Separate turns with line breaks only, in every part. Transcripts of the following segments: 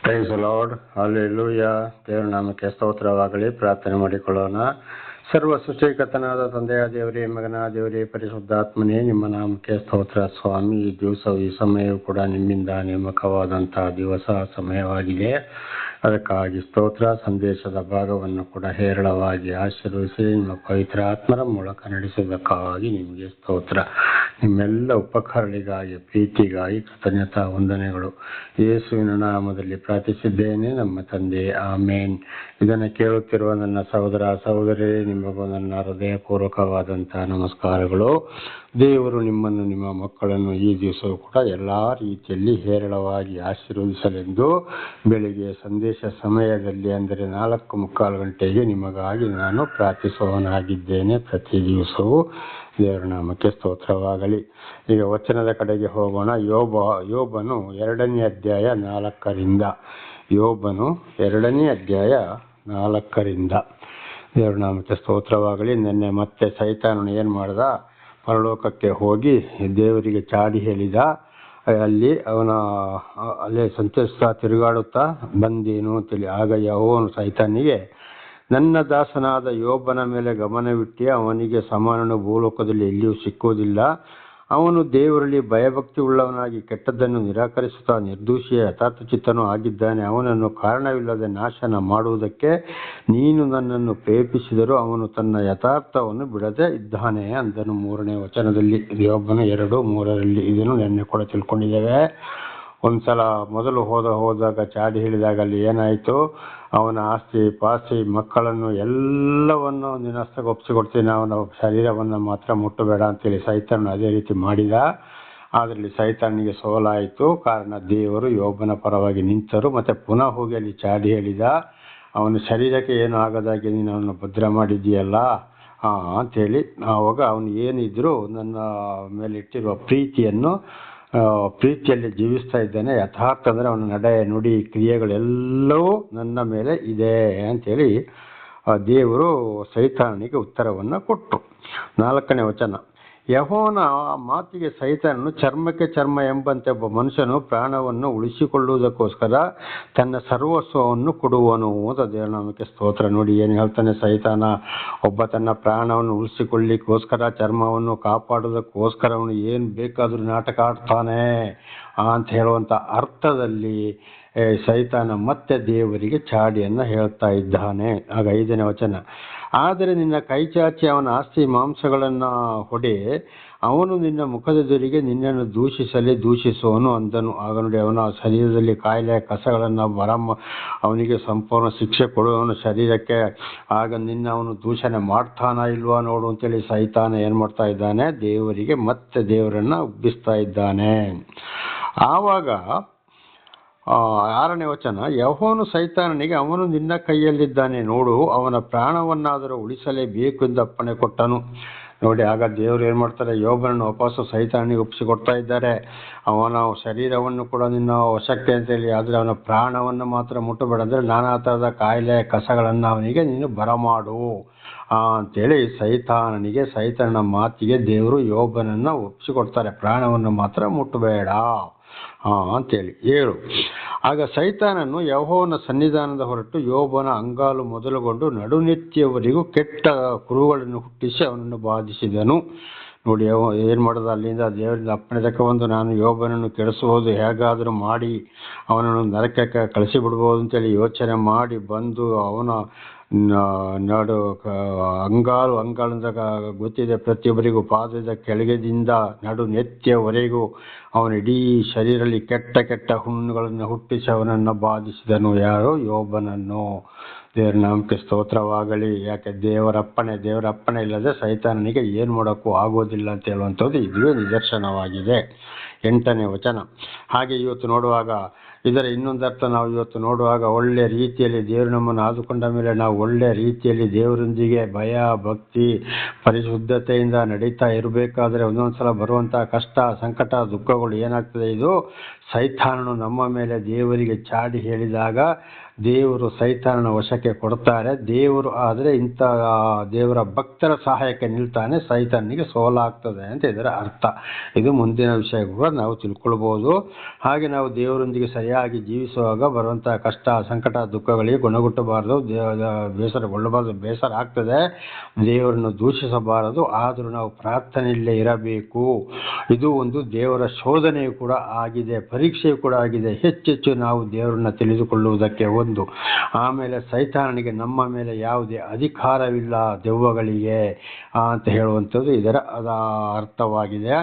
Praise the lord, hallelujah. ದೇವರ ನಾಮಕ್ಕೆ ಸ್ತೋತ್ರವಾಗಲಿ. ಪ್ರಾರ್ಥನೆ ಮಾಡಿಕೊಳ್ಳೋಣ. ಸರ್ವ ಸೃಷ್ಟಿಕರ್ತನಾದ ತಂದೆಯ ದೇವರೇ, ಮಗನ ದೇವರೇ, ಪರಿಶುದ್ಧಾತ್ಮನೇ, ನಿಮ್ಮ ನಾಮಕ್ಕೆ ಸ್ತೋತ್ರ ಸ್ವಾಮಿ. ಈ ದಿವಸವು ಈ ಸಮಯವು ಕೂಡ ನಿಮ್ಮಿಂದ ನೇಮಕವಾದಂತಹ ದಿವಸ ಸಮಯವಾಗಿದೆ. ಅದಕ್ಕಾಗಿ ಸ್ತೋತ್ರ. ಸಂದೇಶದ ಭಾಗವನ್ನು ಕೂಡ ಹೇರಳವಾಗಿ ಆಶೀರ್ವದಿಸಿ ನಿಮ್ಮ ಪವಿತ್ರ ಆತ್ಮರ ಮೂಲಕ ನಡೆಸುವುದಕ್ಕಾಗಿ ನಿಮಗೆ ಸ್ತೋತ್ರ. ನಿಮ್ಮೆಲ್ಲ ಉಪಕಾರಗಳಿಗಾಗಿ, ಪ್ರೀತಿಗಾಗಿ ಕೃತಜ್ಞತಾ ವಂದನೆಗಳು. ಯೇಸುವಿನ ನಾಮದಲ್ಲಿ ಪ್ರಾರ್ಥಿಸಿದ್ದೇನೆ ನಮ್ಮ ತಂದೆ, ಆಮೇನ್. ಇದನ್ನು ಕೇಳುತ್ತಿರುವ ನನ್ನ ಸಹೋದರ ಸಹೋದರಿ, ನಿಮಗೂ ನನ್ನ ಹೃದಯಪೂರ್ವಕವಾದಂತಹ ನಮಸ್ಕಾರಗಳು. ದೇವರು ನಿಮ್ಮನ್ನು, ನಿಮ್ಮ ಮಕ್ಕಳನ್ನು ಈ ದಿವಸವೂ ಕೂಡ ಎಲ್ಲ ರೀತಿಯಲ್ಲಿ ಹೇರಳವಾಗಿ ಆಶೀರ್ವದಿಸಲೆಂದು ಬೆಳಿಗ್ಗೆ ಸಂದೇಶ ಸಮಯದಲ್ಲಿ, ಅಂದರೆ 4:45 ಗಂಟೆಗೆ ನಿಮಗಾಗಿ ನಾನು ಪ್ರಾರ್ಥಿಸುವವನಾಗಿದ್ದೇನೆ ಪ್ರತಿ ದಿವಸವೂ. ದೇವರ ನಾಮಕ್ಕೆ ಸ್ತೋತ್ರವಾಗಲಿ. ಈಗ ವಚನದ ಕಡೆಗೆ ಹೋಗೋಣ. ಯೋಬನು 2ನೇ ಅಧ್ಯಾಯ 4ರಿಂದ. ಯೋಬನು 2ನೇ ಅಧ್ಯಾಯ 4ರಿಂದ. ದೇವರ ನಾಮಕ್ಕೆ ಸ್ತೋತ್ರವಾಗಲಿ. ನಿನ್ನೆ ಮತ್ತೆ ಸೈತಾನನು ಏನು ಮಾಡ್ದ? ಪರಲೋಕಕ್ಕೆ ಹೋಗಿ ದೇವರಿಗೆ ಚಾಡಿ ಹೇಳಿದ. ಅಲ್ಲೇ ಸಂಚರಿಸ್ತಾ ತಿರುಗಾಡುತ್ತಾ ಬಂದೇನು ಅಂತೇಳಿ. ಆಗ ಯೆಹೋವನು ಸೈತಾನಿಗೆ, ನನ್ನ ದಾಸನಾದ ಯೋಬನ ಮೇಲೆ ಗಮನವಿಟ್ಟು ಅವನಿಗೆ ಸಮಾನನು ಭೂಲೋಕದಲ್ಲಿ ಎಲ್ಲಿಯೂ ಸಿಕ್ಕುವುದಿಲ್ಲ. ಅವನು ದೇವರಲ್ಲಿ ಭಯಭಕ್ತಿ ಉಳ್ಳವನಾಗಿ ಕೆಟ್ಟದ್ದನ್ನು ನಿರಾಕರಿಸುತ್ತಾ ನಿರ್ದೋಷಿಯ ಯಥಾರ್ಥಚಿತ್ತನೂ ಆಗಿದ್ದಾನೆ. ಅವನನ್ನು ಕಾರಣವಿಲ್ಲದೆ ನಾಶನ ಮಾಡುವುದಕ್ಕೆ ನೀನು ನನ್ನನ್ನು ಪ್ರೇರೇಪಿಸಿದರೂ ಅವನು ತನ್ನ ಯಥಾರ್ಥವನ್ನು ಬಿಡದೆ ಇದ್ದಾನೆ ಅಂದನು. 3ನೇ ವಚನದಲ್ಲಿ, ಯೋಬನು 2:3. ಇದನ್ನು ನೆನ್ನೆ ಕೂಡ ತಿಳ್ಕೊಂಡಿದ್ದೇವೆ. ಒಂದ್ಸಲ ಮೊದಲು ಹೋದಾಗ ಚಾಡಿ ಹೇಳಿದಾಗ ಅಲ್ಲಿ ಏನಾಯಿತು? ಅವನ ಆಸ್ತಿ ಪಾಸ್ತಿ ಮಕ್ಕಳನ್ನು ಎಲ್ಲವನ್ನು ನಿನ್ನ ಹಸ್ತಕ್ಕೆ ಒಪ್ಪಿಸಿಕೊಡ್ತೀನಿ, ಅವನ ಶರೀರವನ್ನು ಮಾತ್ರ ಮುಟ್ಟಬೇಡ ಅಂತೇಳಿ ಸೈತಾನನು ಅದೇ ರೀತಿ ಮಾಡಿದ. ಅದರಲ್ಲಿ ಸೈತಾನಿಗೆ ಸೋಲಾಯಿತು. ಕಾರಣ ದೇವರು ಯೋಬನ ಪರವಾಗಿ ನಿಂತರು. ಮತ್ತೆ ಪುನಃ ಹೋಗಿ ಅಲ್ಲಿ ಚಾಡಿ ಹೇಳಿದ, ಅವನ ಶರೀರಕ್ಕೆ ಏನು ಆಗದಾಗೆ ನೀನು ಅವನನ್ನು ಭದ್ರ ಮಾಡಿದ್ದೀಯಲ್ಲ ಅಂಥೇಳಿ. ಆವಾಗ ಅವನು ಏನಿದ್ರು ನನ್ನ ಮೇಲೆ ಇಟ್ಟಿರುವ ಪ್ರೀತಿಯಲ್ಲಿ ಜೀವಿಸ್ತಾ ಇದ್ದಾನೆ. ಯಥಾರ್ಥ ಅಂದರೆ ಅವನ ನಡೆ ನುಡಿ ಕ್ರಿಯೆಗಳೆಲ್ಲವೂ ನನ್ನ ಮೇಲೆ ಇದೆ ಅಂಥೇಳಿ ದೇವರು ಸೈತಾನನಿಗೆ ಉತ್ತರವನ್ನು ಕೊಟ್ಟರು. 4ನೇ ವಚನ. ಯೆಹೋವನ ಮಾತಿಗೆ ಸೈತಾನನು ಚರ್ಮಕ್ಕೆ ಚರ್ಮ ಎಂಬಂತೆ ಒಬ್ಬ ಮನುಷ್ಯನು ಪ್ರಾಣವನ್ನು ಉಳಿಸಿಕೊಳ್ಳುವುದಕ್ಕೋಸ್ಕರ ತನ್ನ ಸರ್ವಸ್ವವನ್ನು ಕೊಡುವನು ಅಂತ ದೇವರ ನಾಮಕ್ಕೆ ಸ್ತೋತ್ರ. ನೋಡಿ ಏನು ಹೇಳ್ತಾನೆ ಸೈತಾನ. ಒಬ್ಬ ತನ್ನ ಪ್ರಾಣವನ್ನು ಉಳಿಸಿಕೊಳ್ಳಿಕ್ಕೋಸ್ಕರ, ಚರ್ಮವನ್ನು ಕಾಪಾಡೋದಕ್ಕೋಸ್ಕರ ಅವನು ಏನು ಬೇಕಾದರೂ ನಾಟಕ ಆಡ್ತಾನೆ ಅಂತ ಹೇಳುವಂಥ ಅರ್ಥದಲ್ಲಿ ಸೈತಾನ ಮತ್ತೆ ದೇವರಿಗೆ ಚಾಡಿಯನ್ನು ಹೇಳ್ತಾ ಇದ್ದಾನೆ. ಆಗ 5ನೇ ವಚನ. ಆದರೆ ನಿನ್ನ ಕೈಚಾಚಿ ಅವನ ಆಸ್ತಿ ಮಾಂಸಗಳನ್ನು ಹೊಡೆ, ಅವನು ನಿನ್ನ ಮುಖದೆದುರಿಗೆ ನಿನ್ನನ್ನು ದೂಷಿಸುವನು ಅಂದನು. ಆಗ ನೋಡಿ, ಅವನ ಶರೀರದಲ್ಲಿ ಕಾಯಿಲೆ ಕಸಗಳನ್ನು ಅವನಿಗೆ ಸಂಪೂರ್ಣ ಶಿಕ್ಷೆ ಕೊಡುವವನು ಶರೀರಕ್ಕೆ. ಆಗ ಅವನು ದೂಷಣೆ ಮಾಡ್ತಾನ ಇಲ್ವಾ ನೋಡು ಅಂತೇಳಿ ಸೈತಾನ ಏನು ಮಾಡ್ತಾ ಇದ್ದಾನೆ? ದೇವರನ್ನು ಉಬ್ಬಿಸ್ತಾ ಇದ್ದಾನೆ. ಆವಾಗ 6ನೇ ವಚನ. ಯೆಹೋವನು ಸೈತಾನನಿಗೆ, ಅವನು ನಿನ್ನ ಕೈಯಲ್ಲಿದ್ದಾನೆ, ನೋಡು, ಅವನ ಪ್ರಾಣವನ್ನಾದರೂ ಉಳಿಸಲೇಬೇಕು ಎಂದು ಅಪ್ಪಣೆ ಕೊಟ್ಟನು. ನೋಡಿ, ಆಗ ದೇವರು ಏನು ಮಾಡ್ತಾರೆ? ಯೋಬನನ್ನು ವಾಪಸ್ಸು ಸೈತಾನಿಗೆ ಒಪ್ಪಿಸಿಕೊಡ್ತಾ ಇದ್ದಾರೆ. ಅವನ ಶರೀರವನ್ನು ಕೂಡ ನಿನ್ನ ವಶಕ್ಕೆ ಅಂತೇಳಿ, ಆದರೆ ಅವನ ಪ್ರಾಣವನ್ನು ಮಾತ್ರ ಮುಟ್ಟಬೇಡ, ಅಂದರೆ ನಾನಾ ಥರದ ಕಾಯಿಲೆ ಕಸಗಳನ್ನು ಅವನಿಗೆ ನೀನು ಬರಮಾಡು ಅಂತೇಳಿ ಸೈತಾನನ ಮಾತಿಗೆ ದೇವರು ಯೋಬನನ್ನು ಒಪ್ಪಿಸಿಕೊಡ್ತಾರೆ. ಪ್ರಾಣವನ್ನು ಮಾತ್ರ ಮುಟ್ಟಬೇಡ ಅಂತೇಳಿ 7. ಆಗ ಸೈತಾನನು ಯೆಹೋವನ ಸನ್ನಿಧಾನದ ಹೊರಟು ಯೋಬನ ಅಂಗಾಲು ಮೊದಲುಗೊಂಡು ನಡುನೆತ್ತಿಯವರೆಗೂ ಕೆಟ್ಟ ಕುರುಗಳನ್ನು ಹುಟ್ಟಿಸಿ ಅವನನ್ನು ಬಾಧಿಸಿದನು. ನೋಡಿ, ಏನು ಮಾಡೋದು? ಅಲ್ಲಿಂದ ದೇವರಿಂದ ಅಪ್ಪಣೆ ತಗೊಂಡು ನಾನು ಯೋಬನನ್ನು ಕೆಡಿಸಬಹುದು, ಹೇಗಾದರೂ ಮಾಡಿ ಅವನನ್ನು ನರಕಕ್ಕೆ ಕಳಿಸಿಬಿಡ್ಬೋದು ಅಂತೇಳಿ ಯೋಚನೆ ಮಾಡಿ ಬಂದು ಅವನ ಅಂಗಾಲಿಂದ ಗೊತ್ತಿದೆ ಪ್ರತಿಯೊಬ್ಬರಿಗೂ, ಪಾದದ ಕೆಳಗೆದಿಂದ ನಡು ನೆತ್ತಿಯವರೆಗೂ ಅವನ ಇಡೀ ಶರೀರದಲ್ಲಿ ಕೆಟ್ಟ ಹುಣ್ಣುಗಳನ್ನು ಹುಟ್ಟಿಸಿ ಅವನನ್ನು ಬಾಧಿಸಿದನು. ಯಾರು? ಯೋಬನನ್ನು. ದೇವರ ನಾಮಕ್ಕೆ ಸ್ತೋತ್ರವಾಗಲಿ. ಯಾಕೆ? ದೇವರಪ್ಪಣೆ ಇಲ್ಲದೆ ಸೈತಾನನಿಗೆ ಏನು ಮಾಡೋಕ್ಕೂ ಆಗೋದಿಲ್ಲ ಅಂತ ಹೇಳುವಂಥದ್ದು ಇದುವೇ ನಿದರ್ಶನವಾಗಿದೆ. 8ನೇ ವಚನ. ಹಾಗೆ ಇವತ್ತು ನೋಡುವಾಗ ಇದರ ಇನ್ನೊಂದು ಅರ್ಥ ನಾವು ಇವತ್ತು ನೋಡುವಾಗ, ಒಳ್ಳೆಯ ರೀತಿಯಲ್ಲಿ ದೇವರು ನಮ್ಮನ್ನು ಆದುಕೊಂಡ ಮೇಲೆ ನಾವು ಒಳ್ಳೆಯ ರೀತಿಯಲ್ಲಿ ದೇವರೊಂದಿಗೆ ಭಯ ಭಕ್ತಿ ಪರಿಶುದ್ಧತೆಯಿಂದ ನಡೀತಾ ಇರಬೇಕಾದ್ರೆ ಒಂದೊಂದು ಸಲ ಬರುವಂಥ ಕಷ್ಟ ಸಂಕಟ ದುಃಖಗಳು ಏನಾಗ್ತದೆ? ಇದು ಸೈತಾನನು ನಮ್ಮ ಮೇಲೆ ದೇವರಿಗೆ ಚಾಡಿ ಹೇಳಿದಾಗ ದೇವರು ಸೈತಾನನ ವಶಕ್ಕೆ ಕೊಡ್ತಾರೆ. ದೇವರು ಆದರೆ ಇಂಥ ದೇವರ ಭಕ್ತರ ಸಹಾಯಕ್ಕೆ ನಿಲ್ತಾನೆ, ಸೈತಾನನಿಗೆ ಸೋಲಾಗ್ತದೆ ಅಂತ ಇದರ ಅರ್ಥ. ಇದು ಮುಂದಿನ ವಿಷಯ ಕೂಡ ನಾವು ತಿಳ್ಕೊಳ್ಬೋದು. ಹಾಗೆ ನಾವು ದೇವರೊಂದಿಗೆ ಸರಿಯಾಗಿ ಜೀವಿಸುವಾಗ ಬರುವಂತಹ ಕಷ್ಟ, ಸಂಕಟ, ದುಃಖಗಳಿಗೆ ಗುಣಗುಟ್ಟಬಾರದು, ಬೇಸರಗೊಳ್ಳಬಾರದು. ಬೇಸರ ಆಗ್ತದೆ, ದೇವರನ್ನು ದೂಷಿಸಬಾರದು, ಆದರೂ ನಾವು ಪ್ರಾರ್ಥನೆಯಲ್ಲೇ ಇರಬೇಕು. ಇದು ಒಂದು ದೇವರ ಶೋಧನೆಯು ಕೂಡ ಆಗಿದೆ, ಪರೀಕ್ಷೆಯು ಕೂಡ ಆಗಿದೆ. ಹೆಚ್ಚೆಚ್ಚು ನಾವು ದೇವರನ್ನ ತಿಳಿದುಕೊಳ್ಳುವುದಕ್ಕೆ ಒಂದು. ಆಮೇಲೆ ಸೈತಾನನಿಗೆ ನಮ್ಮ ಮೇಲೆ ಯಾವುದೇ ಅಧಿಕಾರವಿಲ್ಲ, ದೆವ್ವಗಳಿಗೆ ಅಂತ ಹೇಳುವಂಥದ್ದು ಇದರ ಅರ್ಥವಾಗಿದೆ.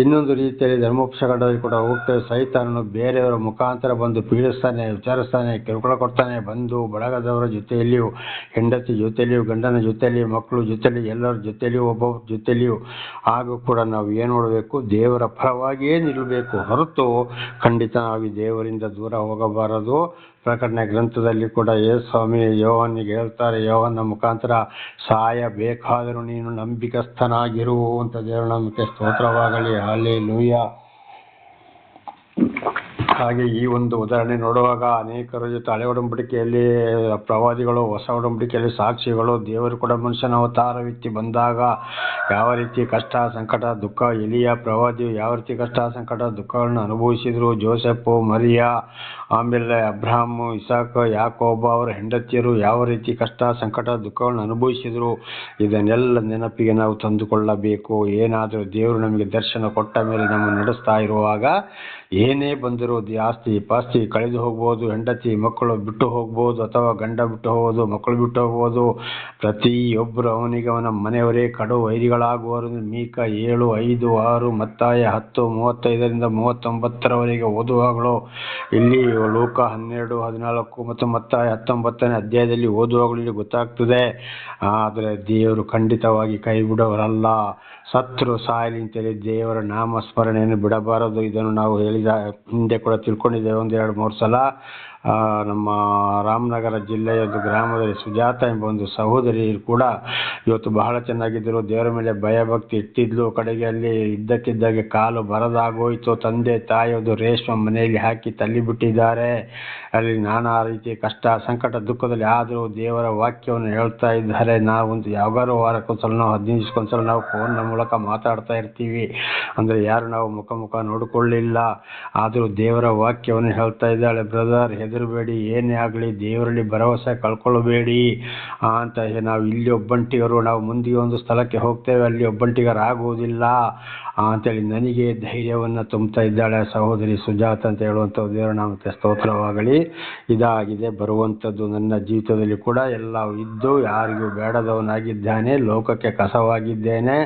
ಇನ್ನೊಂದು ರೀತಿಯಲ್ಲಿ ಧರ್ಮೋಪದೇಶಗಳಲ್ಲಿ ಕೂಡ ಹೋಗ್ತೇವೆ, ಸೈತಾನನು ಬೇರೆಯವರ ಮುಖಾಂತರ ಬಂದು ಪೀಡಿಸ್ತಾನೆ, ವಿಚಾರಿಸ್ತಾನೆ, ಕಿರುಕುಳ ಕೊಡ್ತಾನೆ. ಬಂದು ಬಳಗದವರ ಜೊತೆಯಲ್ಲಿಯೂ, ಹೆಂಡತಿ ಜೊತೆಯಲ್ಲಿಯೂ, ಗಂಡನ ಜೊತೆಯಲ್ಲಿಯೂ, ಮಕ್ಕಳು ಜೊತೆಯಲ್ಲಿ, ಎಲ್ಲರ ಜೊತೆಯಲ್ಲಿಯೂ, ಒಬ್ಬೊಬ್ಬರ ಜೊತೆಯಲ್ಲಿಯೂ. ಹಾಗೂ ಕೂಡ ನಾವು ಏನು ಮಾಡಬೇಕು, ದೇವರ ಪರವಾಗಿಯೇ ನಿಲ್ಲಬೇಕು ಹೊರತು ಖಂಡಿತ ನಾವು ದೇವರಿಂದ ದೂರ ಹೋಗಬಾರದು. ಪ್ರಕಟಣೆ ಗ್ರಂಥದಲ್ಲಿ ಕೂಡ ಸ್ವಾಮಿ ಯೋಹನಿಗೆ ಹೇಳ್ತಾರೆ, ಯೋಹನ ಮುಖಾಂತರ ಸಾಯಬೇಕಾದರೂ ನೀನು ನಂಬಿಕಸ್ಥನಾಗಿರು ಅಂತ. ದೇವರ ನಾಮಕ್ಕೆ ಸ್ತೋತ್ರವಾಗಲಿ. ಹಲ್ಲೆಲೂಯಾ. ಹಾಗೆ ಈ ಒಂದು ಉದಾಹರಣೆ ನೋಡುವಾಗ ಅನೇಕರ ಜೊತೆ ಹಳೆ ಒಡಂಬಡಿಕೆಯಲ್ಲಿ ಪ್ರವಾದಿಗಳು, ಹೊಸ ಒಡಂಬಡಿಕೆಯಲ್ಲಿ ಸಾಕ್ಷಿಗಳು, ದೇವರು ಕೂಡ ಮನುಷ್ಯನ ಅವತಾರವೆತ್ತಿ ಬಂದಾಗ ಯಾವ ರೀತಿ ಕಷ್ಟ, ಸಂಕಟ, ದುಃಖ, ಎಲಿಯ ಪ್ರವಾದಿಯು ಯಾವ ರೀತಿ ಕಷ್ಟ, ಸಂಕಟ, ದುಃಖಗಳನ್ನು ಅನುಭವಿಸಿದ್ರು, ಜೋಸೆಫ್, ಮರಿಯಾ, ಆಮೇಲೆ ಅಬ್ರಹಾಮ್, ಇಸಾಕ್, ಯಾಕೋಬ ಅವರ ಹೆಂಡತಿಯರು ಯಾವ ರೀತಿ ಕಷ್ಟ, ಸಂಕಟ, ದುಃಖಗಳನ್ನು ಅನುಭವಿಸಿದ್ರು, ಇದನ್ನೆಲ್ಲ ನೆನಪಿಗೆ ನಾವು ತಂದುಕೊಳ್ಳಬೇಕು. ಏನಾದರೂ ದೇವರು ನಮಗೆ ದರ್ಶನ ಕೊಟ್ಟ ಮೇಲೆ ನಮ್ಮನ್ನು ನಡೆಸ್ತಾ ಇರುವಾಗ ಏನೇ ಬಂದರೂ, ಆಸ್ತಿ ಪಾಸ್ತಿ ಕಳೆದು ಹೋಗ್ಬೋದು, ಹೆಂಡತಿ ಮಕ್ಕಳು ಬಿಟ್ಟು ಹೋಗ್ಬೋದು, ಅಥವಾ ಗಂಡ ಬಿಟ್ಟು ಹೋಗ್ಬೋದು, ಮಕ್ಕಳು ಬಿಟ್ಟು ಹೋಗ್ಬೋದು. ಪ್ರತಿಯೊಬ್ಬರು ಅವನಿಗೆ ಅವನ ಮನೆಯವರೇ ಕಡು ವೈರಿಗಳಾಗುವರು. ಮೀಕ 7, 5, 6, ಮತ್ತಾಯ 10, 35 39 ಓದುವಾಗಲೂ, ಇಲ್ಲಿ ಲೂಕ 12, 14 ಮತ್ತು ಮತ್ತಾಯ 19ನೇ ಅಧ್ಯಾಯದಲ್ಲಿ ಓದುವಾಗಲೂ ಇಲ್ಲಿ ಗೊತ್ತಾಗ್ತದೆ. ಆದರೆ ದೇವರು ಖಂಡಿತವಾಗಿ ಕೈ ಬಿಡೋರಲ್ಲ. ಸತ್ರು ಸಾಯಲಿ ಅಂತೇಳಿ ದೇವರ ನಾಮಸ್ಮರಣೆಯನ್ನು ಬಿಡಬಾರದು. ಇದನ್ನು ನಾವು ಹೇಳಿದ ಹಿಂದೆ ಕೂಡ ತಿಳ್ಕೊಂಡಿದ್ದೇವೆ 1-2-3 ಸಲ. ನಮ್ಮ ರಾಮನಗರ ಜಿಲ್ಲೆಯ ಒಂದು ಗ್ರಾಮದಲ್ಲಿ ಸುಜಾತ ಎಂಬ ಒಂದು ಸಹೋದರಿ ಕೂಡ ಇವತ್ತು ಬಹಳ ಚೆನ್ನಾಗಿದ್ದರು, ದೇವರ ಮೇಲೆ ಭಯಭಕ್ತಿ ಇಟ್ಟಿದ್ಲು. ಕಡೆಗೆ ಅಲ್ಲಿ ಇದ್ದಕ್ಕಿದ್ದಾಗೆ ಕಾಲು ಬರದಾಗೋಯ್ತು. ತಂದೆ ತಾಯಿ ಒಂದು ರೇಷ್ಮೆ ಮನೆಯಲ್ಲಿ ಹಾಕಿ ತಳ್ಳಿಬಿಟ್ಟಿದ್ದಾರೆ. ಅಲ್ಲಿ ನಾನಾ ರೀತಿಯ ಕಷ್ಟ, ಸಂಕಟ, ದುಃಖದಲ್ಲಿ ಆದರೂ ದೇವರ ವಾಕ್ಯವನ್ನು ಹೇಳ್ತಾ ಇದ್ದಾರೆ. ನಾವೊಂದು ಯಾವಾಗಾರು ವಾರಕ್ಕೊಂದ್ಸಲ, ನಾವು 15 ದಿವಸಕ್ಕೊಂದ್ಸಲ ನಾವು ಫೋನ್ನ ಮೂಲಕ ಮಾತಾಡ್ತಾ ಇರ್ತೀವಿ. ಅಂದರೆ ಯಾರು ನಾವು ಮುಖ ನೋಡಿಕೊಳ್ಳಿಲ್ಲ, ಆದರೂ ದೇವರ ವಾಕ್ಯವನ್ನು ಹೇಳ್ತಾ ಇದ್ದಾಳೆ. ಬ್ರದರ್, ಹೆದರಬೇಡಿ, ಏನೇ ಆಗಲಿ ದೇವರಲ್ಲಿ ಭರವಸೆ ಕಳ್ಕೊಳ್ಬೇಡಿ ಅಂತ. ನಾವು ಇಲ್ಲಿ ಒಬ್ಬಂಟಿಗರು, ನಾವು ಮುಂದೆ ಒಂದು ಸ್ಥಳಕ್ಕೆ ಹೋಗ್ತೇವೆ, ಅಲ್ಲಿ ಒಬ್ಬಂಟಿಗರಾಗುವುದಿಲ್ಲ ಅಂತೇಳಿ ನನಗೆ ಧೈರ್ಯವನ್ನು ತುಂಬ್ತಾ ಇದ್ದಾಳೆ ಸಹೋದರಿ ಸುಜಾತ ಅಂತ ಹೇಳುವಂಥ ದೇವರ ನಾಮಕ್ಕೆ ಸ್ತೋತ್ರವಾಗಲಿ. ಇದಾಗಿದೆ ಬರುವಂಥದ್ದು. ನನ್ನ ಜೀವಿತದಲ್ಲಿ ಕೂಡ ಎಲ್ಲವೂ ಇದ್ದು ಯಾರಿಗೂ ಬೇಡದವನಾಗಿದ್ದಾನೆ, ಲೋಕಕ್ಕೆ ಕಸವಾಗಿದ್ದೇನೆ,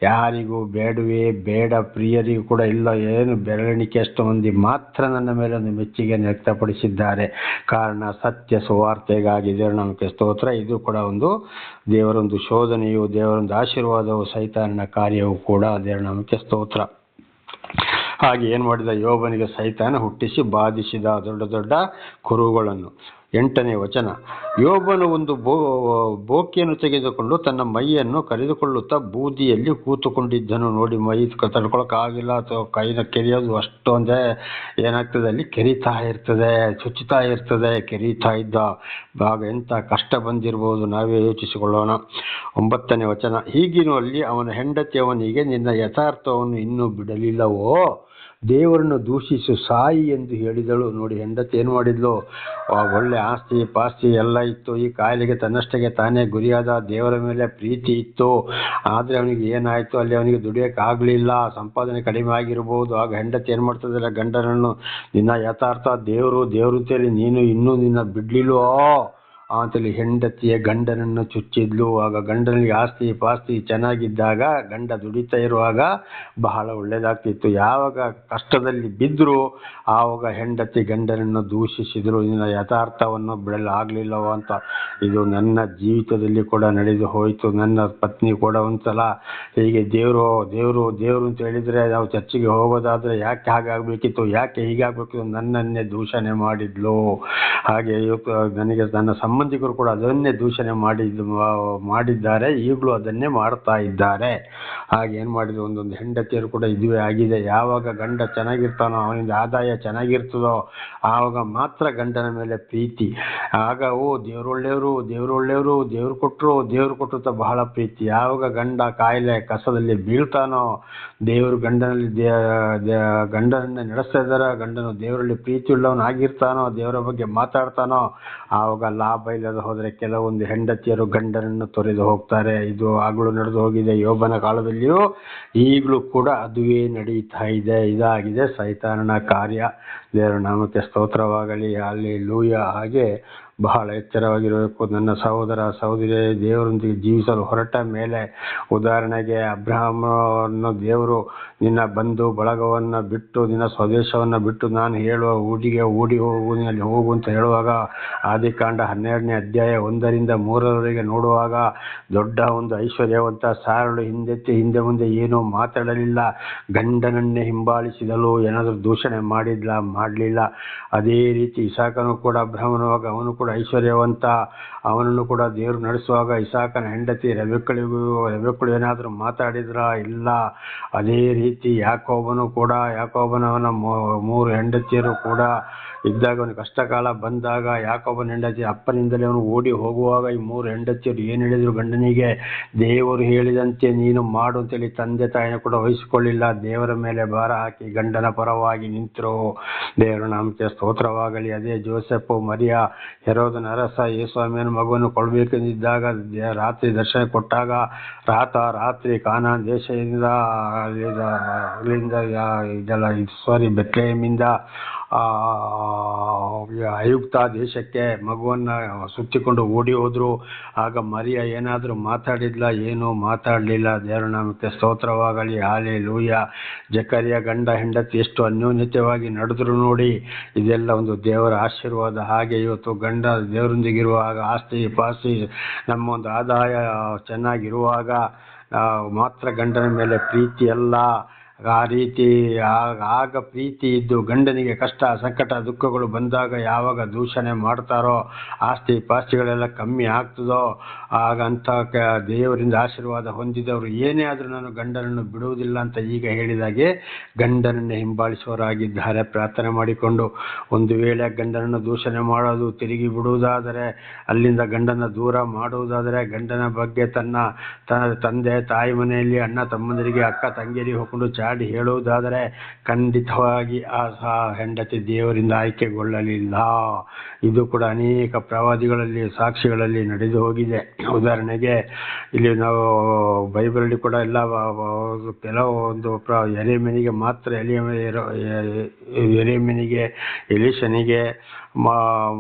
ಯಾರಿಗೂ ಬೇಡವೇ ಬೇಡ, ಪ್ರಿಯರಿಗೂ ಕೂಡ ಇಲ್ಲ. ಏನು ಬೆರಳೆಣಿಕೆಯಷ್ಟು ಮಂದಿ ಮಾತ್ರ ನನ್ನ ಮೇಲೆ ಒಂದು ಮೆಚ್ಚುಗೆಯನ್ನು ವ್ಯಕ್ತಪಡಿಸಿದ್ದಾರೆ. ಕಾರಣ ಸತ್ಯ ಸುವಾರ್ತೆಗಾಗಿ ದೇವರ ನಾಮಕ್ಕೆ ಸ್ತೋತ್ರ. ಇದು ಕೂಡ ಒಂದು ದೇವರೊಂದು ಶೋಧನೆಯು, ದೇವರೊಂದು ಆಶೀರ್ವಾದವು, ಸೈತಾನನ ಕಾರ್ಯವು ಕೂಡ. ದೇವರ ನಾಮಕ್ಕೆ ಸ್ತೋತ್ರ. ಹಾಗೆ ಏನು ಮಾಡಿದ, ಯೋಬನಿಗೆ ಸೈತಾನ ಹುಟ್ಟಿಸಿ ಬಾಧಿಸಿದ ದೊಡ್ಡ ದೊಡ್ಡ ಕುರುಗಳನ್ನು. 8ನೇ ವಚನ, ಯೋಬನು ಒಂದು ಬೋಕಿಯನ್ನು ತೆಗೆದುಕೊಂಡು ತನ್ನ ಮೈಯನ್ನು ಕರೆದುಕೊಳ್ಳುತ್ತಾ ಬೂದಿಯಲ್ಲಿ ಕೂತುಕೊಂಡಿದ್ದನು. ನೋಡಿ, ಮೈ ತಡ್ಕೊಳಕ್ಕಾಗಿಲ್ಲ, ಅಥವಾ ಕೈನ ಕೆರೆಯೋದು ಅಷ್ಟೊಂದೇ ಏನಾಗ್ತದೆ, ಅಲ್ಲಿ ಕೆರಿತಾ ಇರ್ತದೆ, ಚುಚ್ಚುತ್ತಾ ಇರ್ತದೆ. ಕೆರೀತಾ ಇದ್ದ ಆಗ ಎಂಥ ಕಷ್ಟ ಬಂದಿರ್ಬೋದು, ನಾವೇ ಯೋಚಿಸಿಕೊಳ್ಳೋಣ. 9ನೇ ವಚನ, ಹೀಗಿರುವಲ್ಲಿ ಅವನ ಹೆಂಡತಿ ಅವನಿಗೆ, ನಿನ್ನ ಯಥಾರ್ಥವನ್ನು ಇನ್ನೂ ಬಿಡಲಿಲ್ಲವೋ, ದೇವರನ್ನು ದೂಷಿಸು, ಸಾಯಿ ಎಂದು ಹೇಳಿದಳು. ನೋಡಿ, ಹೆಂಡತಿ ಏನು ಮಾಡಿದ್ಲು, ಒಳ್ಳೆ ಆಸ್ತಿ ಪಾಸ್ತಿ ಎಲ್ಲ ಇತ್ತು, ಈ ಕಾಯಿಲೆಗೆ ತನ್ನಷ್ಟಕ್ಕೆ ತಾನೇ ಗುರಿಯಾದ, ದೇವರ ಮೇಲೆ ಪ್ರೀತಿ ಇತ್ತು. ಆದರೆ ಅವನಿಗೆ ಏನಾಯಿತು, ಅಲ್ಲಿ ಅವನಿಗೆ ದುಡಿಯೋಕ್ಕಾಗಲಿಲ್ಲ, ಸಂಪಾದನೆ ಕಡಿಮೆ ಆಗಿರ್ಬೋದು. ಆಗ ಹೆಂಡತಿ ಏನು ಮಾಡ್ತದಿಲ್ಲ, ಗಂಡನನ್ನು, ನಿನ್ನ ಯಥಾರ್ಥ ದೇವರು ಅಂತೇಳಿ ನೀನು ಇನ್ನೂ ನಿನ್ನ ಬಿಡ್ಲಿಲ್ವೋ ಅಂತೇಳಿ ಹೆಂಡತಿಯ ಗಂಡನನ್ನು ಚುಚ್ಚಿದ್ಲು. ಆಗ ಗಂಡನಿಗೆ ಆಸ್ತಿ ಪಾಸ್ತಿ ಚೆನ್ನಾಗಿದ್ದಾಗ, ಗಂಡ ದುಡಿತಾ ಇರುವಾಗ ಬಹಳ ಒಳ್ಳೆಯದಾಗ್ತಿತ್ತು. ಯಾವಾಗ ಕಷ್ಟದಲ್ಲಿ ಬಿದ್ದರು ಆವಾಗ ಹೆಂಡತಿ ಗಂಡನನ್ನು ದೂಷಿಸಿದರು, ನಿನ್ನ ಯಥಾರ್ಥವನ್ನು ಬಿಡಲಾಗಲಿಲ್ಲವೋ ಅಂತ. ಇದು ನನ್ನ ಜೀವಿತದಲ್ಲಿ ಕೂಡ ನಡೆದು ಹೋಯಿತು. ನನ್ನ ಪತ್ನಿ ಕೂಡ ಒಂದ್ಸಲ ಹೀಗೆ ದೇವರು ಅಂತ ಹೇಳಿದರೆ, ನಾವು ಚರ್ಚಿಗೆ ಹೋಗೋದಾದರೆ ಯಾಕೆ ಹಾಗಾಗಬೇಕಿತ್ತು, ಯಾಕೆ ಹೀಗಾಗಬೇಕಿತ್ತು, ನನ್ನನ್ನೇ ದೂಷಣೆ ಮಾಡಿದ್ಲು. ಹಾಗೆ ನನಗೆ ನನ್ನ ಸಂಬಂಧಿಕರು ಕೂಡ ಅದನ್ನೇ ದೂಷಣೆ ಮಾಡಿದ್ದಾರೆ, ಈಗಲೂ ಅದನ್ನೇ ಮಾಡ್ತಾ ಇದ್ದಾರೆ. ಹಾಗೆ ಏನು ಮಾಡಿದ್ರು, ಒಂದೊಂದು ಹೆಂಡತಿಯರು ಕೂಡ ಇದುವೇ ಆಗಿದೆ. ಯಾವಾಗ ಗಂಡ ಚೆನ್ನಾಗಿರ್ತಾನೋ, ಅವನಿಂದ ಆದಾಯ ಚೆನ್ನಾಗಿರ್ತದೋ ಆವಾಗ ಮಾತ್ರ ಗಂಡನ ಮೇಲೆ ಪ್ರೀತಿ. ಆಗ ದೇವ್ರೊಳ್ಳೆಯವರು ದೇವ್ರು ಕೊಟ್ಟರು ಅಂತ ಬಹಳ ಪ್ರೀತಿ. ಯಾವಾಗ ಗಂಡ ಕಾಯಿಲೆ ಕಸದಲ್ಲಿ ಬೀಳ್ತಾನೋ, ದೇವರು ಗಂಡನನ್ನ ನಡೆಸ್ತಾ ಇದ್ದಾರೆ, ಗಂಡನು ದೇವರಲ್ಲಿ ಪ್ರೀತಿ ಉಳ್ಳವನಾಗಿರ್ತಾನೋ, ದೇವರ ಬಗ್ಗೆ ಮಾತಾಡ್ತಾನೋ, ಆವಾಗ ಲಾಭ ಇಲ್ಲದೆ ಹೋದರೆ ಕೆಲವೊಂದು ಹೆಂಡತಿಯರು ಗಂಡನನ್ನು ತೊರೆದು ಹೋಗ್ತಾರೆ. ಇದು ಆಗಲೂ ನಡೆದು ಹೋಗಿದೆ ಯೋಬನ ಕಾಲದಲ್ಲಿಯೂ, ಈಗಲೂ ಕೂಡ ಅದುವೇ ನಡೀತಾ ಇದೆ. ಇದಾಗಿದೆ ಸೈತಾನನ ಕಾರ್ಯ. ದೇವರ ನಾಮಕ್ಕೆ ಸ್ತೋತ್ರವಾಗಲಿ. ಹಲ್ಲೆಲೂಯಾ. ಹಾಗೆ ಬಹಳ ಎಚ್ಚರವಾಗಿರಬೇಕು ನನ್ನ ಸಹೋದರ ಸಹೋದರಿ. ದೇವರೊಂದಿಗೆ ಜೀವಿಸಲು ಹೊರಟ ಮೇಲೆ, ಉದಾಹರಣೆಗೆ ಅಬ್ರಹಾಮನನ್ನು ದೇವರು ನಿನ್ನ ಬಂಧು ಬಳಗವನ್ನು ಬಿಟ್ಟು, ನಿನ್ನ ಸ್ವದೇಶವನ್ನು ಬಿಟ್ಟು ನಾನು ಹೇಳುವ ಊರಿಗೆ ಹೋಗು, ಅಲ್ಲಿ ಹೋಗು ಅಂತ ಹೇಳುವಾಗ, ಆದಿಕಾಂಡ 12ನೇ ಅಧ್ಯಾಯ 1-3 ನೋಡುವಾಗ, ದೊಡ್ಡ ಒಂದು ಐಶ್ವರ್ಯವಂತ ಸಾರಳು ಹಿಂದೆ ಮುಂದೆ ಏನೂ ಮಾತಾಡಲಿಲ್ಲ, ಗಂಡನನ್ನೇ ಹಿಂಬಾಲಿಸಿದಳು. ಏನಾದರೂ ದೂಷಣೆ ಮಾಡಲಿಲ್ಲ. ಅದೇ ರೀತಿ ಇಸಾಕನು ಕೂಡ ಅಬ್ರಹಾಮನುವಾಗ, ಅವನು ಕೂಡ ಐಶ್ವರ್ಯವಂತ, ಅವನನ್ನು ಕೂಡ ದೇವರು ನಡೆಸುವಾಗ ಇಸಾಕನ ಹೆಂಡತಿ ರೆಬೆಕ್ಕಳು ಏನಾದರೂ ಮಾತಾಡಿದ್ರ? ಇಲ್ಲ. ಅದೇ ರೀತಿ ಯಾಕೋಬನವನ 3 ಹೆಂಡತಿಯರು ಕೂಡ ಇದ್ದಾಗ, ಅವನು ಕಷ್ಟಕಾಲ ಬಂದಾಗ ಯಾಕೋಬನ ಹೆಂಡತಿ ಅಪ್ಪನಿಂದಲೇ ಅವನು ಓಡಿ ಹೋಗುವಾಗ, ಈ 3 ಹೆಂಡತಿಯರು ಏನು ಹೇಳಿದ್ರು ಗಂಡನಿಗೆ? ದೇವರು ಹೇಳಿದಂತೆ ನೀನು ಮಾಡು ಅಂತೇಳಿ ತಂದೆ ತಾಯಿನ ಕೂಡ ವಹಿಸಿಕೊಳ್ಳಿಲ್ಲ. ದೇವರ ಮೇಲೆ ಭಾರ ಹಾಕಿ ಗಂಡನ ಪರವಾಗಿ ನಿಂತರು. ದೇವರ ನಾಮಕ್ಕೆ ಸ್ತೋತ್ರವಾಗಲಿ. ಅದೇ ಜೋಸೆಫ್, ಮರಿಯ, ಹೆರೋದನ ಅರಸ ಯೇಸುಸ್ವಾಮಿಯನ್ನು ಮಗುವನ್ನು ಕೊಡಬೇಕೆಂದಿದ್ದಾಗ ರಾತ್ರಿ ದರ್ಶನ ಕೊಟ್ಟಾಗ, ರಾತ್ರಿ ಕಾನಾನ್ ದೇಶದಿಂದ ಬೆತ್ಲೆಹೇಮಿಂದ ಐಗುಪ್ತ ದೇಶಕ್ಕೆ ಮಗುವನ್ನು ಸುತ್ತಿಕೊಂಡು ಓಡಿ ಹೋದ್ರು. ಆಗ ಮರಿಯ ಏನಾದರೂ ಮಾತಾಡಿದ್ಲ? ಏನೂ ಮಾತಾಡಲಿಲ್ಲ. ದೇವರ ನಾಮಕ್ಕೆ ಸ್ತೋತ್ರವಾಗಲಿ. ಹಲ್ಲೆಲೂಯಾ. ಜಕರಿಯ ಗಂಡ ಹೆಂಡತಿ ಎಷ್ಟು ಅನ್ಯೋನ್ಯತೆಯಾಗಿ ನಡೆದ್ರು ನೋಡಿ. ಇದೆಲ್ಲ ಒಂದು ದೇವರ ಆಶೀರ್ವಾದ. ಹಾಗೆ ಇವತ್ತು ಗಂಡ ದೇವರೊಂದಿಗಿರುವಾಗ, ಆಸ್ತಿ ಪಾಸ್ತಿ ನಮ್ಮ ಒಂದು ಆದಾಯ ಚೆನ್ನಾಗಿರುವಾಗ ಮಾತ್ರ ಗಂಡನ ಮೇಲೆ ಪ್ರೀತಿ ಅಲ್ಲ. ಆ ರೀತಿ ಆಗ ಪ್ರೀತಿ ಇದ್ದು ಗಂಡನಿಗೆ ಕಷ್ಟ ಸಂಕಟ ದುಃಖಗಳು ಬಂದಾಗ ಯಾವಾಗ ದೂಷಣೆ ಮಾಡ್ತಾರೋ, ಆಸ್ತಿ ಪಾಸ್ತಿಗಳೆಲ್ಲ ಕಮ್ಮಿ ಆಗ್ತದೋ, ಆಗಂತ ದೇವರಿಂದ ಆಶೀರ್ವಾದ ಹೊಂದಿದವರು ಏನೇ ಆದರೂ ನಾನು ಗಂಡನನ್ನು ಬಿಡುವುದಿಲ್ಲ ಅಂತ ಈಗ ಹೇಳಿದಾಗೆ ಗಂಡನನ್ನೇ ಹಿಂಬಾಲಿಸುವವರಾಗಿದ್ದಾರೆ. ಪ್ರಾರ್ಥನೆ ಮಾಡಿಕೊಂಡು, ಒಂದು ವೇಳೆ ಗಂಡನನ್ನು ದೂಷಣೆ ಮಾಡೋದು, ತಿರುಗಿ ಬಿಡುವುದಾದರೆ, ಅಲ್ಲಿಂದ ಗಂಡನ ದೂರ ಮಾಡುವುದಾದರೆ, ಗಂಡನ ಬಗ್ಗೆ ತನ್ನ ತಂದೆ ತಾಯಿ ಮನೆಯಲ್ಲಿ ಅಣ್ಣ ತಮ್ಮಂದರಿಗೆ ಅಕ್ಕ ತಂಗಿಯರಿಗೆ ಹೋಗ್ಕೊಂಡು ಚಾಡಿ ಹೇಳುವುದಾದರೆ, ಖಂಡಿತವಾಗಿ ಆ ಹೆಂಡತಿ ದೇವರಿಂದ ಆಯ್ಕೆಗೊಳ್ಳಲಿಲ್ಲ. ಇದು ಕೂಡ ಅನೇಕ ಪ್ರವಾದಿಗಳಲ್ಲಿ ಸಾಕ್ಷಿಗಳಲ್ಲಿ ನಡೆದು ಹೋಗಿದೆ. ಉದಾಹರಣೆಗೆ ಇಲ್ಲಿ ನಾವು ಬೈಬಲಲ್ಲಿ ಕೂಡ ಎಲ್ಲ ಕೆಲವೊಂದು ಎರೆಮೀನಿಗೆ ಮಾತ್ರ ಎರೆಮೀನಿಗೆ, ಎಲೀಷನಿಗೆ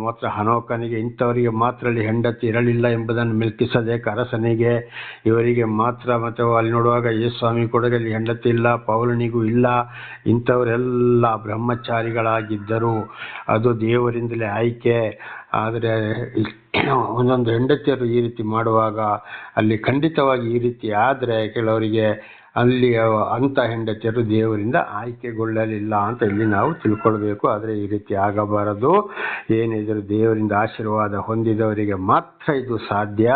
ಮಾತ್ರ, ಹನೋಕನಿಗೆ, ಇಂಥವರಿಗೆ ಮಾತ್ರ ಅಲ್ಲಿ ಹೆಂಡತಿ ಇರಲಿಲ್ಲ ಎಂಬುದನ್ನು ಮೆಲ್ಕಿಸದೇಕ ಅರಸನಿಗೆ, ಇವರಿಗೆ ಮಾತ್ರ. ಮತ್ತು ಅಲ್ಲಿ ನೋಡುವಾಗ ಯೇಸುಸ್ವಾಮಿ ಕೂಡ ಅಲ್ಲಿ ಹೆಂಡತಿ ಇಲ್ಲ, ಪೌಲನಿಗೂ ಇಲ್ಲ. ಇಂಥವರೆಲ್ಲ ಬ್ರಹ್ಮಚಾರಿಗಳಾಗಿದ್ದರು. ಅದು ದೇವರಿಂದಲೇ ಆಯ್ಕೆ. ಆದರೆ ಒಂದೊಂದು ಹೆಂಡತಿಯರು ಈ ರೀತಿ ಮಾಡುವಾಗ, ಅಲ್ಲಿ ಖಂಡಿತವಾಗಿ ಈ ರೀತಿ ಆದರೆ ಕೆಲವರಿಗೆ ಅಲ್ಲಿ ಅಂಥ ಹೆಂಡತಿಯರು ದೇವರಿಂದ ಆಯ್ಕೆಗೊಳ್ಳಲಿಲ್ಲ ಅಂತ ಇಲ್ಲಿ ನಾವು ತಿಳ್ಕೊಳ್ಬೇಕು. ಆದರೆ ಈ ರೀತಿ ಆಗಬಾರದು. ಏನಿದ್ರು ದೇವರಿಂದ ಆಶೀರ್ವಾದ ಹೊಂದಿದವರಿಗೆ ಮಾತ್ರ ಇದು ಸಾಧ್ಯ.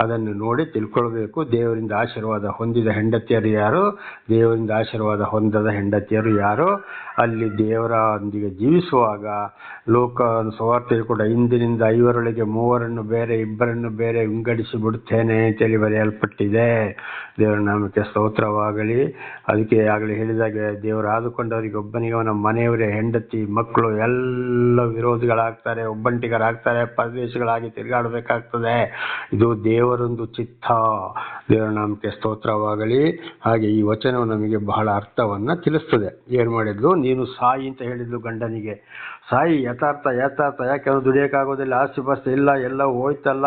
ಅದನ್ನು ನೋಡಿ ತಿಳ್ಕೊಳ್ಬೇಕು. ದೇವರಿಂದ ಆಶೀರ್ವಾದ ಹೊಂದಿದ ಹೆಂಡತಿಯರು ಯಾರು, ದೇವರಿಂದ ಆಶೀರ್ವಾದ ಹೊಂದದ ಹೆಂಡತಿಯರು ಯಾರು? ಅಲ್ಲಿ ದೇವರೊಂದಿಗೆ ಜೀವಿಸುವಾಗ ಲೋಕ ಸುವಾರ್ತೆಯು ಕೂಡ ಇಂದಿನಿಂದ 5ರೊಳಗೆ 3 ಬೇರೆ 2 ಬೇರೆ ವಿಂಗಡಿಸಿ ಬಿಡುತ್ತೇನೆ ಅಂತೇಳಿ ಬರೆಯಲ್ಪಟ್ಟಿದೆ. ದೇವರ ನಾಮಕ್ಕೆ ಸ್ತೋತ್ರವಾಗಲಿ. ಅದಕ್ಕೆ ಆಗಲೇ ಹೇಳಿದಾಗೆ, ದೇವರು ಆದುಕೊಂಡವರಿಗೆ ಒಬ್ಬನಿಗೆ ಅವನ ಮನೆಯವರೇ, ಹೆಂಡತಿ ಮಕ್ಕಳು ಎಲ್ಲ ವಿರೋಧಿಗಳಾಗ್ತಾರೆ, ಒಬ್ಬಂಟಿಗರಾಗ್ತಾರೆ, ಪರದೇಶಗಳಾಗಿ ತಿರುಗಾಡಬೇಕಾಗ್ತದೆ. ಇದು ದೇವರೊಂದು ಚಿತ್ತ. ದೇವರ ನಾಮಕ್ಕೆ ಸ್ತೋತ್ರವಾಗಲಿ. ಹಾಗೆ ಈ ವಚನವು ನಮಗೆ ಬಹಳ ಅರ್ಥವನ್ನು ತಿಳಿಸ್ತದೆ. ಏನು ಮಾಡಿದ್ಲು? ನೀನು ಸಾಯಿ ಅಂತ ಹೇಳಿದ್ಲು ಗಂಡನಿಗೆ. ಸಾಯಿ ಯಥಾರ್ಥ ಯಾಕೆ ಅವನು ದುಡಿಯೋಕ್ಕಾಗೋದಿಲ್ಲ, ಆಸ್ತಿ ಪಾಸ್ತಿ ಇಲ್ಲ, ಎಲ್ಲ ಹೋಯ್ತಲ್ಲ.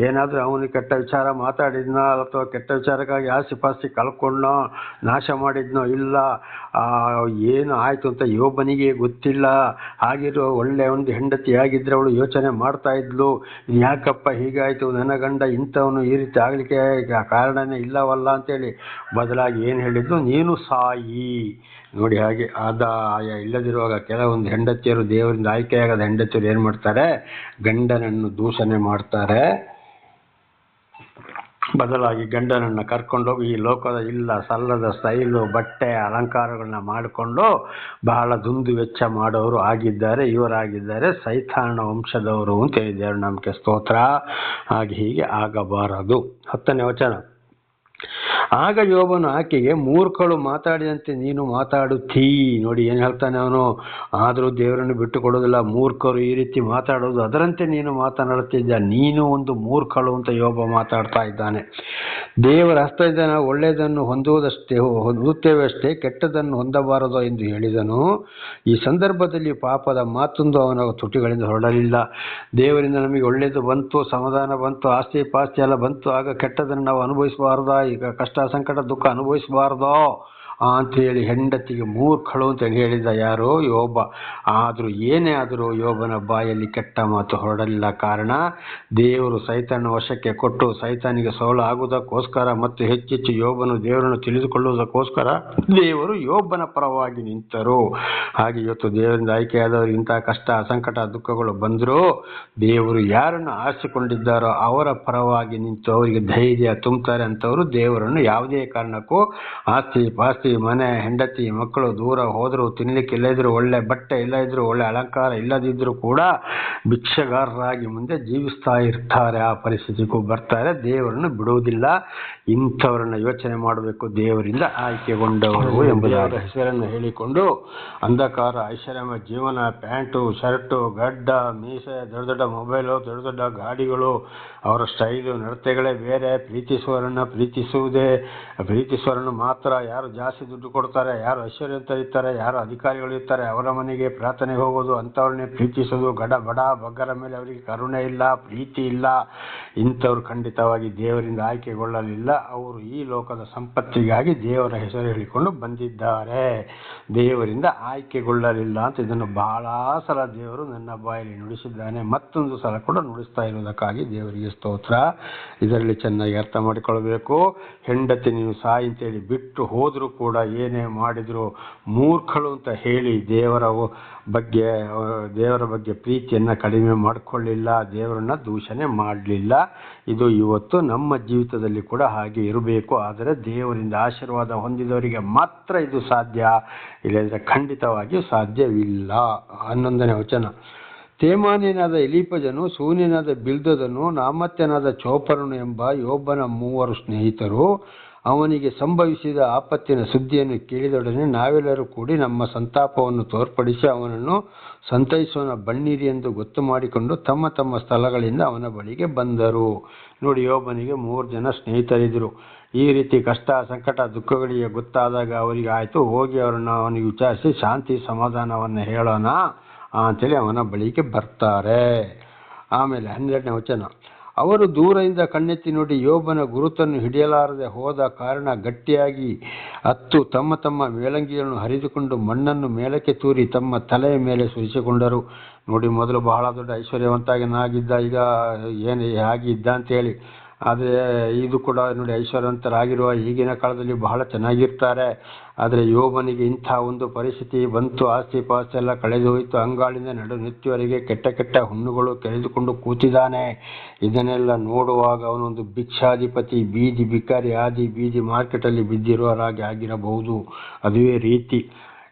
ಏನಾದರೂ ಅವನು ಕೆಟ್ಟ ವಿಚಾರ ಮಾತಾಡಿದ್ನೋ ಅಥವಾ ಕೆಟ್ಟ ವಿಚಾರಕ್ಕಾಗಿ ಆಸ್ತಿ ಪಾಸ್ತಿ ಕಳ್ಕೊಂಡ್ನೋ, ನಾಶ ಮಾಡಿದ್ನೋ? ಇಲ್ಲ. ಏನು ಆಯಿತು ಅಂತ ಯೋಬನಿಗೆ ಗೊತ್ತಿಲ್ಲ. ಆಗಿರೋ ಒಳ್ಳೆ ಒಂದು ಹೆಂಡತಿ ಆಗಿದ್ರೆ ಅವಳು ಯೋಚನೆ ಮಾಡ್ತಾ ಇದ್ಲು, ಯಾಕಪ್ಪ ಹೀಗಾಯಿತು, ನನ್ನ ಗಂಡ ಇಂಥವನು ಈ ರೀತಿ ಆಗಲಿಕ್ಕೆ ಕಾರಣನೇ ಇಲ್ಲವಲ್ಲ ಅಂತೇಳಿ. ಬದಲಾಗಿ ಏನು ಹೇಳಿದ್ದು, ನೀನು ಸಾಯಿ. ನೋಡಿ, ಹಾಗೆ ಆದಾಯ ಇಲ್ಲದಿರುವಾಗ ಕೆಲವೊಂದು ಹೆಂಡತಿಯರು, ದೇವರಿಂದ ಆಯ್ಕೆಯಾಗದ ಹೆಂಡತಿಯರು ಏನು ಮಾಡ್ತಾರೆ, ಗಂಡನನ್ನು ದೂಷಣೆ ಮಾಡ್ತಾರೆ. ಬದಲಾಗಿ ಗಂಡನನ್ನು ಕರ್ಕೊಂಡೋಗಿ ಈ ಲೋಕದ ಇಲ್ಲ ಸಲ್ಲದ ಸ್ಟೈಲು, ಬಟ್ಟೆ, ಅಲಂಕಾರಗಳನ್ನ ಮಾಡಿಕೊಂಡು ಬಹಳ ದುಂದು ವೆಚ್ಚ ಮಾಡೋರು ಆಗಿದ್ದಾರೆ. ಇವರಾಗಿದ್ದಾರೆ ಸೈತಾನ ವಂಶದವರು ಅಂತ ಹೇಳಿದ್ದಾರೆ. ನಮಗೆ ಸ್ತೋತ್ರ. ಹಾಗೆ ಹೀಗೆ ಆಗಬಾರದು. 10ನೇ ವಚನ. ಆಗ ಯೋಬನು ಆಕೆಗೆ, ಮೂರ್ಖಳು ಮಾತಾಡಿದಂತೆ ನೀನು ಮಾತಾಡುತ್ತೀ. ನೋಡಿ ಏನು ಹೇಳ್ತಾನೆ ಅವನು, ಆದರೂ ದೇವರನ್ನು ಬಿಟ್ಟು ಕೊಡೋದಿಲ್ಲ. ಮೂರ್ಖರು ಈ ರೀತಿ ಮಾತಾಡೋದು, ಅದರಂತೆ ನೀನು ಮಾತನಾಡುತ್ತಿದ್ದ, ನೀನು ಒಂದು ಮೂರ್ಖಳು ಅಂತ ಯೋಬ ಮಾತಾಡ್ತಾ ಇದ್ದಾನೆ. ದೇವರ ಹಸ್ತದಿಂದ ನಾವು ಒಳ್ಳೆಯದನ್ನು ಹೊಂದುತ್ತೇವಷ್ಟೇ, ಕೆಟ್ಟದನ್ನು ಹೊಂದಬಾರದು ಎಂದು ಹೇಳಿದನು. ಈ ಸಂದರ್ಭದಲ್ಲಿ ಪಾಪದ ಮಾತೊಂದು ಅವನ ತುಟಿಗಳಿಂದ ಹೊರಡಲಿಲ್ಲ. ದೇವರಿಂದ ನಮಗೆ ಒಳ್ಳೆಯದು ಬಂತು, ಸಮಾಧಾನ ಬಂತು, ಆಸ್ತಿ ಪಾಸ್ತಿ ಎಲ್ಲ ಬಂತು, ಆಗ ಕೆಟ್ಟದನ್ನು ನಾವು ಅನುಭವಿಸಬಾರ್ದಾ? ಈಗ ಕಷ್ಟ ಸಂಕಟ ದುಃಖ ಅನುಭವಿಸಬಾರ್ದೋ ಅಂತೇಳಿ ಹೆಂಡತಿಗೆ ಮೂರ್ಖಳು ಅಂತೇಳಿ ಹೇಳಿದ ಯಾರು? ಯೋಬ. ಆದರೂ ಏನೇ ಆದರೂ ಯೋಬನ ಬಾಯಲ್ಲಿ ಕೆಟ್ಟ ಮಾತು ಹೊರಡಲಿಲ್ಲ. ಕಾರಣ, ದೇವರು ಸೈತಾನ ವಶಕ್ಕೆ ಕೊಟ್ಟು ಸೈತಾನಿಗೆ ಸೋಲು ಆಗುವುದಕ್ಕೋಸ್ಕರ ಮತ್ತು ಹೆಚ್ಚೆಚ್ಚು ಯೋಬನು ದೇವರನ್ನು ತಿಳಿದುಕೊಳ್ಳುವುದಕ್ಕೋಸ್ಕರ ದೇವರು ಯೋಬನ ಪರವಾಗಿ ನಿಂತರು. ಹಾಗೆ ಇವತ್ತು ದೇವರಿಂದ ಆಯ್ಕೆಯಾದವರು ಇಂತಹ ಕಷ್ಟ ಸಂಕಟ ದುಃಖಗಳು ಬಂದರೂ ದೇವರು ಯಾರನ್ನು ಆರಿಸಿಕೊಂಡಿದ್ದಾರೋ ಅವರ ಪರವಾಗಿ ನಿಂತು ಅವರಿಗೆ ಧೈರ್ಯ ತುಂಬುತ್ತಾರೆ. ಅಂಥವರು ದೇವರನ್ನು ಯಾವುದೇ ಕಾರಣಕ್ಕೂ ಆಸ್ತಿ ಪಾಸ್ತಿ, ಮನೆ, ಹೆಂಡತಿ, ಮಕ್ಕಳು ದೂರ ಹೋದರೂ, ತಿನ್ನಲಿಕ್ಕೆ ಇಲ್ಲದಿದ್ರು, ಒಳ್ಳೆ ಬಟ್ಟೆ ಇಲ್ಲದಿದ್ರು, ಒಳ್ಳೆ ಅಲಂಕಾರ ಇಲ್ಲದಿದ್ದರೂ ಕೂಡ ಭಿಕ್ಷಗಾರರಾಗಿ ಮುಂದೆ ಜೀವಿಸ್ತಾ ಇರ್ತಾರೆ. ಆ ಪರಿಸ್ಥಿತಿಗೂ ಬರ್ತಾರೆ. ದೇವರನ್ನು ಬಿಡುವುದಿಲ್ಲ. ಇಂಥವರನ್ನ ಯೋಚನೆ ಮಾಡಬೇಕು, ದೇವರಿಂದ ಆಯ್ಕೆಗೊಂಡವರು ಎಂಬುದಾದ ಹೆಸರನ್ನು ಹೇಳಿಕೊಂಡು ಅಂಧಕಾರ ಐಷಾರಾಮ ಜೀವನ, ಪ್ಯಾಂಟು ಶರ್ಟು, ಗಡ್ಡ ಮೀಸೆ, ದೊಡ್ಡ ದೊಡ್ಡ ಮೊಬೈಲು, ದೊಡ್ಡ ದೊಡ್ಡ ಗಾಡಿಗಳು, ಅವರ ಸ್ಟೈಲು ನಡತೆಗಳೇ ಬೇರೆ. ಪ್ರೀತಿಸುವರನ್ನು ಮಾತ್ರ ಯಾರು ಜಾಸ್ತಿ ದುಡ್ಡು ಕೊಡ್ತಾರೆ, ಯಾರು ಐಶ್ವರ್ಯವಂತರಿರ್ತಾರೆ, ಯಾರು ಅಧಿಕಾರಿಗಳು ಇರ್ತಾರೆ, ಅವರ ಮನೆಗೆ ಪ್ರಾರ್ಥನೆಗೆ ಹೋಗೋದು, ಅಂಥವ್ರನ್ನೇ ಪ್ರೀತಿಸೋದು. ಬಡ ಬಗ್ಗರ ಮೇಲೆ ಅವರಿಗೆ ಕರುಣೆ ಇಲ್ಲ, ಪ್ರೀತಿ ಇಲ್ಲ. ಇಂಥವ್ರು ಖಂಡಿತವಾಗಿ ದೇವರಿಂದ ಆಯ್ಕೆಗೊಳ್ಳಲಿಲ್ಲ. ಅವರು ಈ ಲೋಕದ ಸಂಪತ್ತಿಗಾಗಿ ದೇವರ ಹೆಸರು ಹೇಳಿಕೊಂಡು ಬಂದಿದ್ದಾರೆ, ದೇವರಿಂದ ಆಯ್ಕೆಗೊಳ್ಳಲಿಲ್ಲ ಅಂತ ಇದನ್ನು ಬಹಳ ಸಲ ದೇವರು ನನ್ನ ಬಾಯಲ್ಲಿ ನುಡಿಸಿದ್ದಾನೆ. ಮತ್ತೊಂದು ಸಲ ಕೂಡ ನುಡಿಸ್ತಾ ಇರುವುದಕ್ಕಾಗಿ ದೇವರಿಗೆ ಸ್ತೋತ್ರ. ಇದರಲ್ಲಿ ಚೆನ್ನಾಗಿ ಅರ್ಥ ಮಾಡಿಕೊಳ್ಳಬೇಕು. ಹೆಂಡತಿ ನೀನು ಸಾಯಿ ಅಂತೇಳಿ ಬಿಟ್ಟು ಹೋದರೂ ಕೂಡ, ಏನೇ ಮಾಡಿದ್ರು ಮೂರ್ಖಳು ಅಂತ ಹೇಳಿ ದೇವರ ಬಗ್ಗೆ ಪ್ರೀತಿಯನ್ನು ಕಡಿಮೆ ಮಾಡಿಕೊಳ್ಳಿಲ್ಲ, ದೇವರನ್ನ ದೂಷಣೆ ಮಾಡಲಿಲ್ಲ. ಇದು ಇವತ್ತು ನಮ್ಮ ಜೀವಿತದಲ್ಲಿ ಕೂಡ ಹಾಗೆ ಇರಬೇಕು. ಆದರೆ ದೇವರಿಂದ ಆಶೀರ್ವಾದ ಹೊಂದಿದವರಿಗೆ ಮಾತ್ರ ಇದು ಸಾಧ್ಯ, ಇಲ್ಲದ್ರೆ ಖಂಡಿತವಾಗಿಯೂ ಸಾಧ್ಯವಿಲ್ಲ. 11ನೇ ವಚನ. ತೇಮಾನ್ಯನಾದ ಎಲೀಫಜನು, ಶೂನ್ಯನಾದ ಬಿಲ್ದದನು, ನಾಮತ್ಯನಾದ ಚೋಪರನು ಎಂಬ ಯೋಬನ 3 ಸ್ನೇಹಿತರು ಅವನಿಗೆ ಸಂಭವಿಸಿದ ಆಪತ್ತಿನ ಸುದ್ದಿಯನ್ನು ಕೇಳಿದೊಡನೆ ನಾವೆಲ್ಲರೂ ಕೂಡಿ ನಮ್ಮ ಸಂತಾಪವನ್ನು ತೋರ್ಪಡಿಸಿ ಅವನನ್ನು ಸಂತೈಸೋಣ ಬನ್ನಿರಿ ಎಂದು ಗೊತ್ತು ಮಾಡಿಕೊಂಡು ತಮ್ಮ ತಮ್ಮ ಸ್ಥಳಗಳಿಂದ ಅವನ ಬಳಿಗೆ ಬಂದರು. ನೋಡಿ, ಯೋಬನಿಗೆ 3 ಜನ ಸ್ನೇಹಿತರಿದ್ದರು. ಈ ರೀತಿ ಕಷ್ಟ ಸಂಕಟ ದುಃಖಗಳಿಗೆ ಗೊತ್ತಾದಾಗ ಅವರಿಗೆ ಆಯಿತು, ಹೋಗಿ ಅವನಿಗೆ ವಿಚಾರಿಸಿ ಶಾಂತಿ ಸಮಾಧಾನವನ್ನು ಹೇಳೋಣ ಅಂತೇಳಿ ಅವನ ಬಳಿಗೆ ಬರ್ತಾರೆ. ಆಮೇಲೆ 12ನೇ ವಚನ. ಅವರು ದೂರದಿಂದ ಕಣ್ಣೆತ್ತಿ ನೋಡಿ ಯೋಬನ ಗುರುತನ್ನು ಹಿಡಿಯಲಾರದೆ ಹೋದ ಕಾರಣ ಗಟ್ಟಿಯಾಗಿ ಅತ್ತು ತಮ್ಮ ತಮ್ಮ ಮೇಲಂಗಿಗಳನ್ನು ಹರಿದುಕೊಂಡು ಮಣ್ಣನ್ನು ಮೇಲಕ್ಕೆ ತೂರಿ ತಮ್ಮ ತಲೆಯ ಮೇಲೆ ಸುರಿಸಿಕೊಂಡರು. ನೋಡಿ, ಮೊದಲು ಬಹಳ ದೊಡ್ಡ ಐಶ್ವರ್ಯವಂತನಾಗಿದ್ದ, ಈಗ ಏನು ಆಗಿದ್ದ ಅಂತೇಳಿ. ಆದರೆ ಇದು ಕೂಡ ನೋಡಿ, ಐಶ್ವರ್ಯವಂತರಾಗಿರುವ ಈಗಿನ ಕಾಲದಲ್ಲಿ ಬಹಳ ಚೆನ್ನಾಗಿರ್ತಾರೆ. ಆದರೆ ಯೋಬನಿಗೆ ಇಂಥ ಒಂದು ಪರಿಸ್ಥಿತಿ ಬಂತು. ಆಸ್ತಿ ಪಾಸ್ತಿ ಎಲ್ಲ ಕಳೆದು ಹೋಯಿತು. ಅಂಗಾಳಿಂದ ನಡುನೆತ್ತಿವರೆಗೆ ಕೆಟ್ಟ ಕೆಟ್ಟ ಹುಣ್ಣುಗಳು ಕೆರೆದುಕೊಂಡು ಕೂತಿದ್ದಾನೆ. ಇದನ್ನೆಲ್ಲ ನೋಡುವಾಗ ಅವನೊಂದು ಭಿಕ್ಷಾಧಿಪತಿ, ಬೀದಿ ಭಿಕಾರಿ ಆದಿ ಬೀದಿ ಮಾರ್ಕೆಟಲ್ಲಿ ಬಿದ್ದಿರೋರಾಗಿ ಆಗಿರಬಹುದು. ಅದುವೇ ರೀತಿ.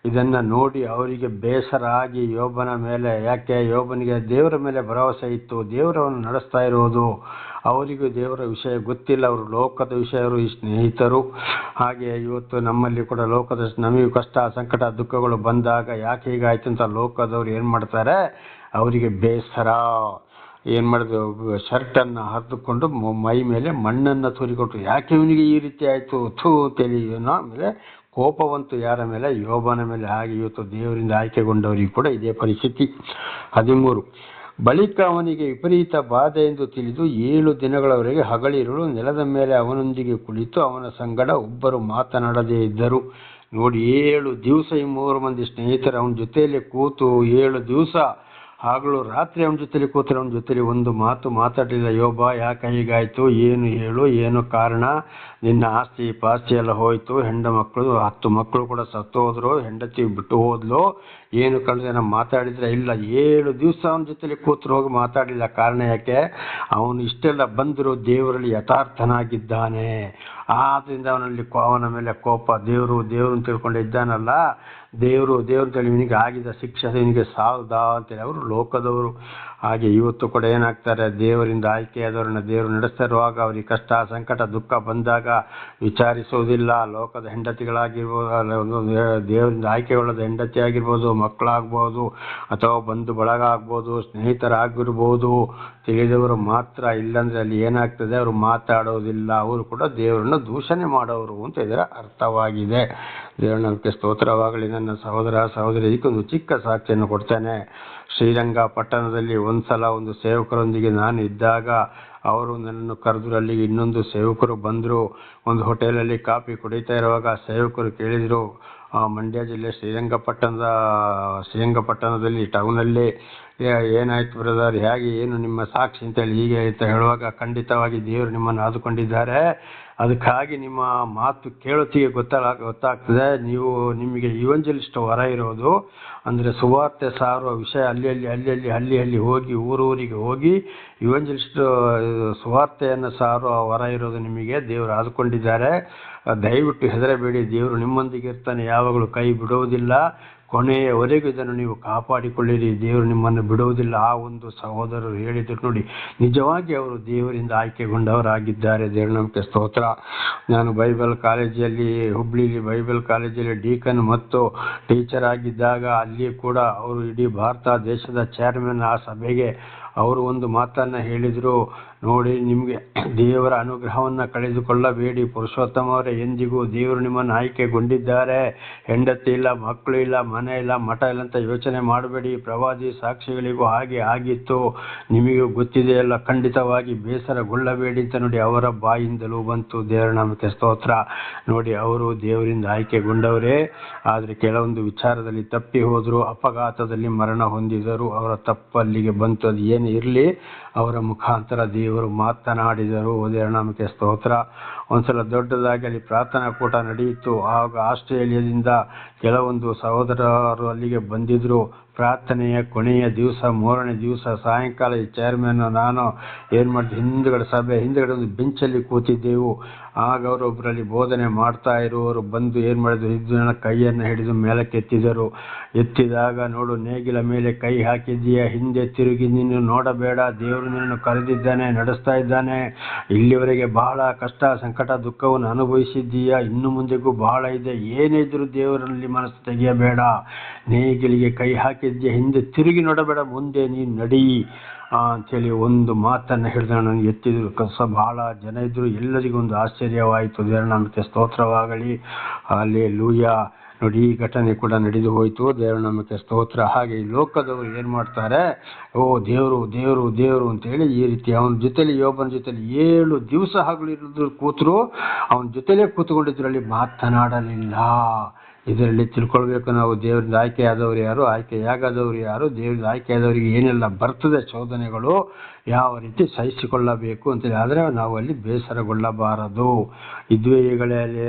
ಇದನ್ನು ನೋಡಿ ಅವರಿಗೆ ಬೇಸರ ಆಗಿ ಯೋಬನ ಮೇಲೆ, ಯಾಕೆ ಯೋಬನಿಗೆ ದೇವರ ಮೇಲೆ ಭರವಸೆ ಇತ್ತು, ದೇವರವನ್ನು ನಡೆಸ್ತಾ ಇರೋದು, ಅವರಿಗೂ ದೇವರ ವಿಷಯ ಗೊತ್ತಿಲ್ಲ, ಅವರು ಲೋಕದ ವಿಷಯರು ಈ ಸ್ನೇಹಿತರು. ಹಾಗೆ ಇವತ್ತು ನಮ್ಮಲ್ಲಿ ಕೂಡ ನಮಗೆ ಕಷ್ಟ ಸಂಕಟ ದುಃಖಗಳು ಬಂದಾಗ ಯಾಕೆ ಹೀಗಾಯ್ತು ಅಂತ ಲೋಕದವ್ರು ಏನು ಮಾಡ್ತಾರೆ, ಅವರಿಗೆ ಬೇಸರ. ಏನು ಮಾಡಿದ್ರು, ಶರ್ಟನ್ನು ಹರಿದುಕೊಂಡು ಮೈ ಮೇಲೆ ಮಣ್ಣನ್ನು ತೂರಿಕೊಟ್ರು. ಯಾಕೆ ಇವನಿಗೆ ಈ ರೀತಿ ಆಯಿತು ಅಂತೇಳಿ ಆಮೇಲೆ ಕೋಪವಂತೂ ಯಾರ ಮೇಲೆ, ಯೋಬನ ಮೇಲೆ. ಹಾಗೆ ಇವತ್ತು ದೇವರಿಂದ ಆಯ್ಕೆಗೊಂಡವರಿಗೂ ಕೂಡ ಇದೇ ಪರಿಸ್ಥಿತಿ. 13. ಬಳಿಕ ಅವನಿಗೆ ವಿಪರೀತ ಬಾಧೆ ಎಂದು ತಿಳಿದು 7 ದಿನಗಳವರೆಗೆ ಹಗಲಿರುಳು ನೆಲದ ಮೇಲೆ ಅವನೊಂದಿಗೆ ಕುಳಿತು ಅವನ ಸಂಗಡ ಒಬ್ಬರು ಮಾತನಾಡದೇ ಇದ್ದರು. ನೋಡಿ 7 ದಿವಸ ಈ 3 ಮಂದಿ ಸ್ನೇಹಿತರು ಅವನ ಜೊತೆಯಲ್ಲಿ ಕೂತು 7 ದಿವಸ ಹಗಲು ರಾತ್ರಿ ಅವನ ಜೊತೆಲಿ ಕೂತರೆ ಅವನ ಜೊತೆಲಿ ಒಂದು ಮಾತು ಮಾತಾಡಲಿಲ್ಲ. ಯೋಬ ಯಾಕೆ ಹೀಗಾಯ್ತು, ಏನು ಹೇಳು, ಏನು ಕಾರಣ, ನಿನ್ನ ಆಸ್ತಿ ಪಾಸ್ತಿ ಎಲ್ಲ ಹೋಯ್ತು, ಹೆಂಡ ಮಕ್ಕಳು 10 ಮಕ್ಕಳು ಕೂಡ ಸತ್ತು ಹೋದ್ರು, ಹೆಂಡತಿ ಬಿಟ್ಟು ಹೋದ್ಲು, ಏನು ಕಂಡ್ರೆ ನಾವು ಮಾತಾಡಿದ್ರೆ ಇಲ್ಲ. 7 ದಿವಸ ಅವನ ಜೊತೆಲಿ ಕೂತರು ಹೋಗಿ ಮಾತಾಡಲಿಲ್ಲ. ಕಾರಣ ಯಾಕೆ? ಅವನು ಇಷ್ಟೆಲ್ಲ ಬಂದರೂ ದೇವರಲ್ಲಿ ಯಥಾರ್ಥನಾಗಿದ್ದಾನೆ. ಆದ್ರಿಂದ ಅವನ ಮೇಲೆ ಕೋಪ. ದೇವರು ತಿಳ್ಕೊಂಡು ಇದ್ದಾನಲ್ಲ, ದೇವರು ಅಂತೇಳಿ ನಿನಗೆ ಆಗಿದ ಶಿಕ್ಷೆ ನಿನಗೆ ಸಾಲದ ಅಂತೇಳಿ ಅವರು ಲೋಕದವರು. ಹಾಗೆ ಇವತ್ತು ಕೂಡ ಏನಾಗ್ತಾರೆ, ದೇವರಿಂದ ಆಯ್ಕೆಯಾದವ್ರನ್ನ ದೇವರು ನಡೆಸ್ತಾ ಇರುವಾಗ ಅವ್ರಿಗೆ ಕಷ್ಟ ಸಂಕಟ ದುಃಖ ಬಂದಾಗ ವಿಚಾರಿಸೋದಿಲ್ಲ. ಲೋಕದ ಹೆಂಡತಿಗಳಾಗಿರ್ಬೋದು, ದೇವರಿಂದ ಆಯ್ಕೆಗೊಳ್ಳದ ಹೆಂಡತಿ ಆಗಿರ್ಬೋದು, ಮಕ್ಕಳಾಗ್ಬೋದು, ಅಥವಾ ಬಂಧು ಬಳಗ ಆಗ್ಬೋದು, ಸ್ನೇಹಿತರಾಗಿರ್ಬೋದು, ತಿಳಿದವರು ಮಾತ್ರ. ಇಲ್ಲಾಂದ್ರೆ ಅಲ್ಲಿ ಏನಾಗ್ತದೆ, ಅವರು ಮಾತಾಡೋದಿಲ್ಲ, ಅವರು ಕೂಡ ದೇವರನ್ನು ದೂಷಣೆ ಮಾಡೋರು ಅಂತ ಇದರ ಅರ್ಥವಾಗಿದೆ. ದೇವರಕ್ಕೆ ಸ್ತೋತ್ರವಾಗಲಿ. ನನ್ನ ಸಹೋದರ ಸಹೋದರಿ, ಇದಕ್ಕೊಂದು ಚಿಕ್ಕ ಸಾಕ್ಷಿಯನ್ನು ಕೊಡ್ತೇನೆ. ಶ್ರೀರಂಗಪಟ್ಟಣದಲ್ಲಿ ಒಂದ್ಸಲ ಒಂದು ಸೇವಕರೊಂದಿಗೆ ನಾನು ಇದ್ದಾಗ ಅವರು ನನ್ನನ್ನು ಕರೆದ್ರು. ಅಲ್ಲಿಗೆ ಇನ್ನೊಂದು ಸೇವಕರು ಬಂದರು. ಒಂದು ಹೋಟೆಲಲ್ಲಿ ಕಾಫಿ ಕುಡಿತಾ ಇರುವಾಗ ಸೇವಕರು ಕೇಳಿದರು, ಮಂಡ್ಯ ಜಿಲ್ಲೆ ಶ್ರೀರಂಗಪಟ್ಟಣದಲ್ಲಿ ಟೌನಲ್ಲಿ ಏನಾಯ್ತು ಬ್ರದರ್, ಹೇಗೆ, ಏನು ನಿಮ್ಮ ಸಾಕ್ಷಿ ಅಂತೇಳಿ ಹೀಗೆ ಅಂತ ಹೇಳುವಾಗ, ಖಂಡಿತವಾಗಿ ದೇವರು ನಿಮ್ಮನ್ನು ಆದುಕೊಂಡಿದ್ದಾರೆ, ಅದಕ್ಕಾಗಿ ನಿಮ್ಮ ಮಾತು ಕೇಳೋತ್ತಿಗೆ ಗೊತ್ತಾಗ್ತದೆ, ನಿಮಗೆ ಇವಂಜಲಿಸ್ಟ್ ವರ ಇರೋದು. ಅಂದರೆ ಸುವಾರ್ತೆ ಸಾರುವ ವಿಷಯ ಹಳ್ಳಿ ಹೋಗಿ ಊರೂರಿಗೆ ಹೋಗಿ ಇವಂಜಲಿಸ್ಟ್ ಸುವಾರ್ತೆಯನ್ನು ಸಾರುವ ವರ ಇರೋದು ನಿಮಗೆ ದೇವರು ಆದುಕೊಂಡಿದ್ದಾರೆ. ದಯವಿಟ್ಟು ಹೆದರಬೇಡಿ, ದೇವರು ನಿಮ್ಮೊಂದಿಗೆ ಇರ್ತಾನೆ, ಯಾವಾಗಲೂ ಕೈ ಬಿಡುವುದಿಲ್ಲ. ಕೊನೆಯವರೆಗೂ ಇದನ್ನು ನೀವು ಕಾಪಾಡಿಕೊಳ್ಳಿರಿ, ದೇವರು ನಿಮ್ಮನ್ನು ಬಿಡುವುದಿಲ್ಲ. ಆ ಒಂದು ಸಹೋದರರು ಹೇಳಿದರು ನೋಡಿ, ನಿಜವಾಗಿ ಅವರು ದೇವರಿಂದ ಆಯ್ಕೆಗೊಂಡವರಾಗಿದ್ದಾರೆ. ದೇವರ ನಮಗೆ ಸ್ತೋತ್ರ. ನಾನು ಬೈಬಲ್ ಕಾಲೇಜಲ್ಲಿ, ಹುಬ್ಳಿಲಿ ಬೈಬಲ್ ಕಾಲೇಜಲ್ಲಿ ಡೀಕನ್ ಮತ್ತು ಟೀಚರ್ ಆಗಿದ್ದಾಗ ಅಲ್ಲಿ ಕೂಡ ಅವರು ಇಡೀ ಭಾರತ ದೇಶದ ಚೇರ್ಮನ್. ಆ ಸಭೆಗೆ ಅವರು ಒಂದು ಮಾತನ್ನು ಹೇಳಿದರು, ನೋಡಿ, ನಿಮಗೆ ದೇವರ ಅನುಗ್ರಹವನ್ನು ಕಳೆದುಕೊಳ್ಳಬೇಡಿ. ಪುರುಷೋತ್ತಮವರೇ, ಎಂದಿಗೂ ದೇವರು ನಿಮ್ಮನ್ನು ಆಯ್ಕೆಗೊಂಡಿದ್ದಾರೆ. ಹೆಂಡತಿ ಇಲ್ಲ, ಮಕ್ಕಳು ಇಲ್ಲ, ಮನೆ ಇಲ್ಲ, ಮಠ ಇಲ್ಲ ಅಂತ ಯೋಚನೆ ಮಾಡಬೇಡಿ. ಪ್ರವಾದಿ ಸಾಕ್ಷಿಗಳಿಗೂ ಹಾಗೆ ಆಗಿತ್ತು, ನಿಮಗೂ ಗೊತ್ತಿದೆಯಲ್ಲ. ಖಂಡಿತವಾಗಿ ಬೇಸರಗೊಳ್ಳಬೇಡಿ ಅಂತ ನೋಡಿ ಅವರ ಬಾಯಿಂದಲೂ ಬಂತು. ದೇವರ ನಾಮಕ್ಕೆ ಸ್ತೋತ್ರ. ನೋಡಿ, ಅವರು ದೇವರಿಂದ ಆಯ್ಕೆಗೊಂಡವರೇ, ಆದರೆ ಕೆಲವೊಂದು ವಿಚಾರದಲ್ಲಿ ತಪ್ಪಿ ಹೋದರು, ಅಪಘಾತದಲ್ಲಿ ಮರಣ ಹೊಂದಿದರು. ಅವರ ತಪ್ಪು ಅಲ್ಲಿಗೆ ಬಂತು. ಅದು ಏನು ಇರಲಿ, ಅವರ ಮುಖಾಂತರ ದೇವರು ಮಾತನಾಡಿದರು. ದೇವರ ನಾಮಕ್ಕೆ ಸ್ತೋತ್ರ. ಒಂದ್ಸಲ ದೊಡ್ಡದಾಗಿ ಅಲ್ಲಿ ಪ್ರಾರ್ಥನಾ ಕೂಟ ನಡೆಯಿತು. ಆಗ ಆಸ್ಟ್ರೇಲಿಯಾದಿಂದ ಕೆಲವೊಂದು ಸಹೋದರರು ಅಲ್ಲಿಗೆ ಬಂದಿದ್ರು. ಪ್ರಾರ್ಥನೆಯ ಕೊನೆಯ ದಿವಸ, 3ನೇ ದಿವಸ ಸಾಯಂಕಾಲ ಈ ಚೇರ್ಮನ್ ನಾನು ಏನು ಮಾಡಿದೆ, ಸಭೆ ಹಿಂದ್ಗಡೆ ಒಂದು ಬೆಂಚಲ್ಲಿ ಕೂತಿದ್ದೆವು. ಆಗ ಅವರೊಬ್ಬರಲ್ಲಿ ಬೋಧನೆ ಮಾಡ್ತಾ ಇರುವವರು ಬಂದು ಏನು ಮಾಡಿದ್ರು, 5 ಜನ ಕೈಯನ್ನು ಹಿಡಿದು ಮೇಲಕ್ಕೆ ಎತ್ತಿದಾಗ, ನೋಡು, ನೇಗಿಲ ಮೇಲೆ ಕೈ ಹಾಕಿದ್ದೀಯಾ, ಹಿಂದೆ ತಿರುಗಿ ನೀನು ನೋಡಬೇಡ, ದೇವರು ನಿನ್ನನ್ನು ಕರೆದಿದ್ದಾನೆ, ನಡೆಸ್ತಾ ಇದ್ದಾನೆ. ಇಲ್ಲಿವರೆಗೆ ಬಹಳ ಕಷ್ಟ ಸಂಕಟ ದುಃಖವನ್ನು ಅನುಭವಿಸಿದ್ದೀಯಾ, ಇನ್ನು ಮುಂದೆಗೂ ಬಹಳ ಇದೆ. ಏನೇ ಇದ್ರೂ ದೇವರಲ್ಲಿ ಮನಸ್ಸು ತೆಗೆಯಬೇಡ. ನೇಗಿಲಿಗೆ ಕೈ ಹಾಕಿದ್ದೀಯ, ಹಿಂದೆ ತಿರುಗಿ ನೋಡಬೇಡ, ಮುಂದೆ ನೀನು ನಡಿ ಅಂಥೇಳಿ ಒಂದು ಮಾತನ್ನು ಹಿಡಿದ ನನಗೆ ಎತ್ತಿದ್ರು. ಬಹಳ ಜನ ಇದ್ದರು. ಎಲ್ಲರಿಗೂ ಒಂದು ಆಶ್ಚರ್ಯವಾಯಿತು. ದೇವರ ನಾಮಕ್ಕೆ ಸ್ತೋತ್ರವಾಗಲಿ. ಹಲ್ಲೆಲೂಯಾ. ನೋಡಿ, ಈ ಘಟನೆ ಕೂಡ ನಡೆದು ಹೋಯಿತು. ದೇವರ ನಾಮಕ್ಕೆ ಸ್ತೋತ್ರ. ಹಾಗೆ ಈ ಲೋಕದವರು ಏನು ಮಾಡ್ತಾರೆ, ದೇವರು ಅಂತೇಳಿ ಈ ರೀತಿ ಅವನ ಜೊತೆಲಿ, ಯೋಬನ ಜೊತೆಲಿ 7 ದಿವಸ ಹಗಲು ಕೂತರು. ಅವನ ಜೊತೆಲೇ ಕೂತ್ಕೊಂಡಿದ್ರು, ಅಲ್ಲಿ ಮಾತನಾಡಲಿಲ್ಲ. ಇದರಲ್ಲಿ ತಿಳ್ಕೊಳ್ಬೇಕು ನಾವು, ದೇವರಿಂದ ಆಯ್ಕೆಯಾದವರು ಯಾರು, ಆಯ್ಕೆಯಾಗದವರು ಯಾರು, ದೇವರಿಂದ ಆಯ್ಕೆಯಾದವರಿಗೆ ಏನೆಲ್ಲ ಬರ್ತದೆ ಶೋಧನೆಗಳು, ಯಾವ ರೀತಿ ಸಹಿಸಿಕೊಳ್ಳಬೇಕು ಅಂತೇಳಿ. ಆದರೆ ನಾವು ಅಲ್ಲಿ ಬೇಸರಗೊಳ್ಳಬಾರದು. ಇದುವೇ ಈಗಲೇ ಅಲ್ಲಿ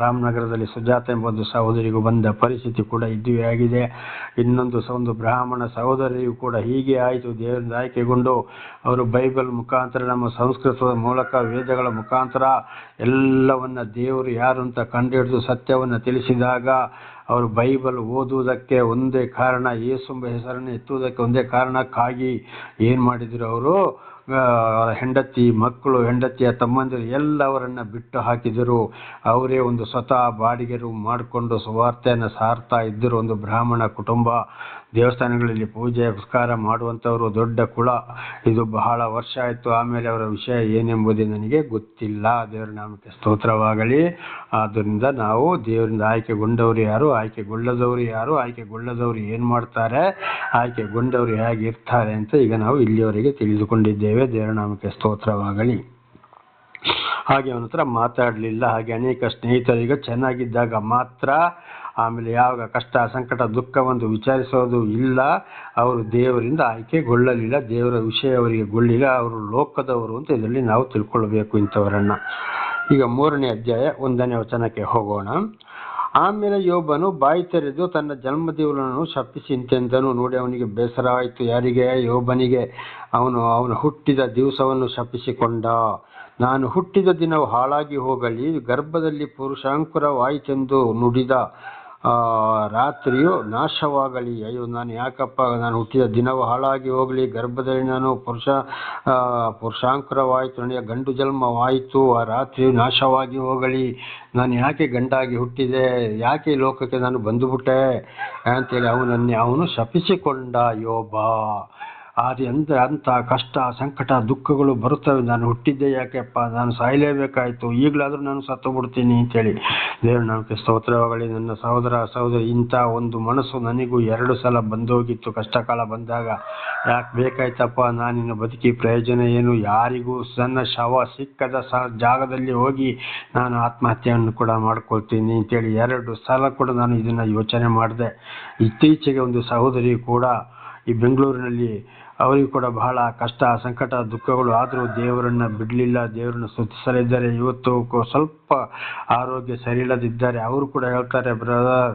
ರಾಮನಗರದಲ್ಲಿ ಸುಜಾತ ಎಂಬ ಒಂದು ಸಹೋದರಿಗೂ ಬಂದ ಪರಿಸ್ಥಿತಿ ಕೂಡ ಇದುವೇ ಆಗಿದೆ. ಒಂದು ಬ್ರಾಹ್ಮಣ ಸಹೋದರಿಗೂ ಕೂಡ ಹೀಗೆ ಆಯಿತು. ದೇವರಿಂದ ಆಯ್ಕೆಗೊಂಡು ಅವರು ಬೈಬಲ್ ಮುಖಾಂತರ, ನಮ್ಮ ಸಂಸ್ಕೃತದ ಮೂಲಕ, ವೇದಗಳ ಮುಖಾಂತರ ಎಲ್ಲವನ್ನ ದೇವರು ಯಾರು ಅಂತ ಕಂಡುಹಿಡಿದು ಸತ್ಯವನ್ನು ತಿಳಿಸಿದಾಗ, ಅವರು ಬೈಬಲ್ ಓದುವುದಕ್ಕೆ ಒಂದೇ ಕಾರಣ, ಯೇಸುಂಬ ಹೆಸರನ್ನು ಎತ್ತುವುದಕ್ಕೆ ಒಂದೇ ಕಾರಣಕ್ಕಾಗಿ ಏನು ಮಾಡಿದರು, ಅವರು ಹೆಂಡತಿ ಮಕ್ಕಳು, ಹೆಂಡತಿಯ ತಮ್ಮಂದಿರು ಎಲ್ಲವರನ್ನ ಬಿಟ್ಟು ಹಾಕಿದರು. ಅವರೇ ಒಂದು ಸ್ವತಃ ಬಾಡಿಗೆ ರೂಮ್ ಮಾಡಿಕೊಂಡು ಸುವಾರ್ತೆಯನ್ನು ಸಾರ್ತಾ ಇದ್ದರು. ಒಂದು ಬ್ರಾಹ್ಮಣ ಕುಟುಂಬ, ದೇವಸ್ಥಾನಗಳಲ್ಲಿ ಪೂಜೆ ಪುರಸ್ಕಾರ ಮಾಡುವಂಥವರು, ದೊಡ್ಡ ಕುಳ. ಇದು ಬಹಳ ವರ್ಷ ಆಯಿತು. ಆಮೇಲೆ ಅವರ ವಿಷಯ ಏನೆಂಬುದೇ ನನಗೆ ಗೊತ್ತಿಲ್ಲ. ದೇವರ ನಾಮಕ್ಕೆ ಸ್ತೋತ್ರವಾಗಲಿ. ಆದ್ದರಿಂದ ನಾವು ದೇವರಿಂದ ಆಯ್ಕೆಗೊಂಡವರು ಯಾರು, ಆಯ್ಕೆಗೊಳ್ಳದವರು ಯಾರು, ಆಯ್ಕೆಗೊಳ್ಳದವರು ಏನು ಮಾಡ್ತಾರೆ, ಆಯ್ಕೆಗೊಂಡವರು ಹೇಗಿರ್ತಾರೆ ಅಂತ ಈಗ ನಾವು ಇಲ್ಲಿಯವರೆಗೆ ತಿಳಿದುಕೊಂಡಿದ್ದೇವೆ. ದೇವರ ನಾಮಕ್ಕೆ ಸ್ತೋತ್ರವಾಗಲಿ. ಹಾಗೆ ಅವನ ಹತ್ರ ಮಾತಾಡಲಿಲ್ಲ. ಹಾಗೆ ಅನೇಕ ಸ್ನೇಹಿತರಿಗೆ ಚೆನ್ನಾಗಿದ್ದಾಗ ಮಾತ್ರ, ಆಮೇಲೆ ಯಾವಾಗ ಕಷ್ಟ ಸಂಕಟ ದುಃಖವನ್ನು ವಿಚಾರಿಸೋದು ಇಲ್ಲ, ಅವರು ದೇವರಿಂದ ಆಯ್ಕೆಗೊಳ್ಳಲಿಲ್ಲ, ದೇವರ ವಿಷಯ ಅವರಿಗೆ ಗೊಳ್ಳಿಲ್ಲ, ಅವರು ಲೋಕದವರು ಅಂತ ಇದರಲ್ಲಿ ನಾವು ತಿಳ್ಕೊಳ್ಬೇಕು ಇಂಥವರನ್ನ. ಈಗ 3ನೇ ಅಧ್ಯಾಯ 1ನೇ ವಚನಕ್ಕೆ ಹೋಗೋಣ. ಆಮೇಲೆ ಯೋಬನು ಬಾಯಿ ತೆರೆದು ತನ್ನ ಜನ್ಮದಿವಸವನ್ನು ಶಪಿಸಿ ಇಂತೆಂದನು. ನೋಡಿ, ಅವನಿಗೆ ಬೇಸರ ಆಯಿತು. ಯಾರಿಗೆ? ಯೋಬನಿಗೆ. ಅವನು ಹುಟ್ಟಿದ ದಿವಸವನ್ನು ಶಪಿಸಿಕೊಂಡ. ನಾನು ಹುಟ್ಟಿದ ದಿನವು ಹಾಳಾಗಿ ಹೋಗಲಿ, ಗರ್ಭದಲ್ಲಿ ಪುರುಷಾಂಕುರವಾಯಿತೆಂದು ನುಡಿದ ರಾತ್ರಿಯು ನಾಶವಾಗಲಿ. ಅಯ್ಯೋ, ನಾನು ಯಾಕಪ್ಪ, ನಾನು ಹುಟ್ಟಿದ ದಿನವು ಹಾಳಾಗಿ ಹೋಗಲಿ, ಗರ್ಭದಲ್ಲಿ ನಾನು ಪುರುಷಾಂಕುರವಾಯಿತು, ನನಗೆ ಗಂಡು ಜನ್ಮವಾಯಿತು, ಆ ರಾತ್ರಿಯು ನಾಶವಾಗಿ ಹೋಗಲಿ, ನಾನು ಯಾಕೆ ಗಂಡಾಗಿ ಹುಟ್ಟಿದೆ, ಯಾಕೆ ಲೋಕಕ್ಕೆ ನಾನು ಬಂದುಬಿಟ್ಟೆ ಅಂತೇಳಿ ಅವನು ಶಪಿಸಿಕೊಂಡ ಯೋಬ. ಅಂಥ ಕಷ್ಟ ಸಂಕಟ ದುಃಖಗಳು ಬರುತ್ತವೆ. ನಾನು ಹುಟ್ಟಿದ್ದೆ ಯಾಕೆಪ್ಪ, ನಾನು ಸಾಯಲೇಬೇಕಾಯಿತು, ಈಗಲಾದರೂ ನಾನು ಸತ್ತು ಬಿಡ್ತೀನಿ ಅಂತೇಳಿ. ದೇವ್ರ ನಾಮಕ್ಕೆ ಸ್ತೋತ್ರವಾಗಲಿ. ನನ್ನ ಸಹೋದರ ಸಹೋದರಿ, ಇಂಥ ಒಂದು ಮನಸ್ಸು ನನಗೂ 2 ಸಲ ಬಂದೋಗಿತ್ತು. ಕಷ್ಟಕಾಲ ಬಂದಾಗ ಯಾಕೆ ಬೇಕಾಯ್ತಪ್ಪ, ನಾನಿನ್ನು ಬದುಕಿ ಪ್ರಯೋಜನ ಏನು, ಯಾರಿಗೂ ನನ್ನ ಶವ ಸಿಕ್ಕದ ಜಾಗದಲ್ಲಿ ಹೋಗಿ ನಾನು ಆತ್ಮಹತ್ಯೆಯನ್ನು ಕೂಡ ಮಾಡ್ಕೊಳ್ತೀನಿ ಅಂತೇಳಿ 2 ಸಲ ಕೂಡ ನಾನು ಇದನ್ನು ಯೋಚನೆ ಮಾಡಿದೆ. ಇತ್ತೀಚೆಗೆ ಒಂದು ಸಹೋದರಿ ಕೂಡ ಈ ಬೆಂಗಳೂರಿನಲ್ಲಿ, ಅವರಿಗೂ ಕೂಡ ಬಹಳ ಕಷ್ಟ ಸಂಕಟ ದುಃಖಗಳು, ಆದರೂ ದೇವರನ್ನು ಬಿಡಲಿಲ್ಲ, ದೇವರನ್ನು ಸ್ತುತಿಸಲಿದ್ದಾರೆ. ಇವತ್ತು ಸ್ವಲ್ಪ ಆರೋಗ್ಯ ಸರಿ ಇಲ್ಲದಿದ್ದಾರೆ. ಅವರು ಕೂಡ ಹೇಳ್ತಾರೆ, ಬ್ರದರ್,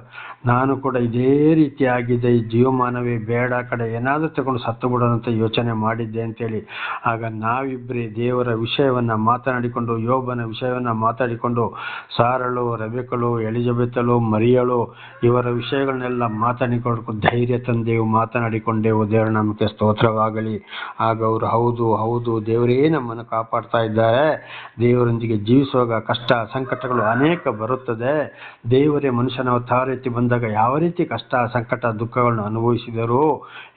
ನಾನು ಕೂಡ ಇದೇ ರೀತಿ ಆಗಿದೆ, ಈ ಜೀವಮಾನವೇ ಬೇಡ, ಕಡೆ ಏನಾದರೂ ತಗೊಂಡು ಸತ್ತು ಬಿಡೋದಂತ ಯೋಚನೆ ಮಾಡಿದ್ದೆ ಅಂತೇಳಿ. ಆಗ ನಾವಿಬ್ಬರೇ ದೇವರ ವಿಷಯವನ್ನು ಮಾತನಾಡಿಕೊಂಡು, ಯೋಬನ ವಿಷಯವನ್ನು ಮಾತಾಡಿಕೊಂಡು, ಸಾರಳು, ರೆಬೆಕಳು, ಎಲಿಜಬೆತಳು, ಮರಿಯಳು, ಇವರ ವಿಷಯಗಳನ್ನೆಲ್ಲ ಮಾತನಾಡಿಕೊಂಡು ಧೈರ್ಯ ತಂದೆವು, ಮಾತನಾಡಿಕೊಂಡೆವು. ದೇವರ ನಾಮಕ್ಕೆ ಸ್ತೋತ್ರವಾಗಲಿ. ಆಗ ಅವರು ಹೌದು ದೇವರೇ ನಮ್ಮನ್ನು ಕಾಪಾಡ್ತಾ ಇದ್ದಾರೆ, ದೇವರೊಂದಿಗೆ ಜೀವಿಸುವಾಗ ಕಷ್ಟ ಸಂಕಟಗಳು ಅನೇಕ ಬರುತ್ತದೆ, ದೇವರೇ ಮನುಷ್ಯನ ಅವತಾರ ರೀತಿ ಬಂದಾಗ ಯಾವ ರೀತಿ ಕಷ್ಟ ಸಂಕಟ ದುಃಖಗಳನ್ನು ಅನುಭವಿಸಿದರು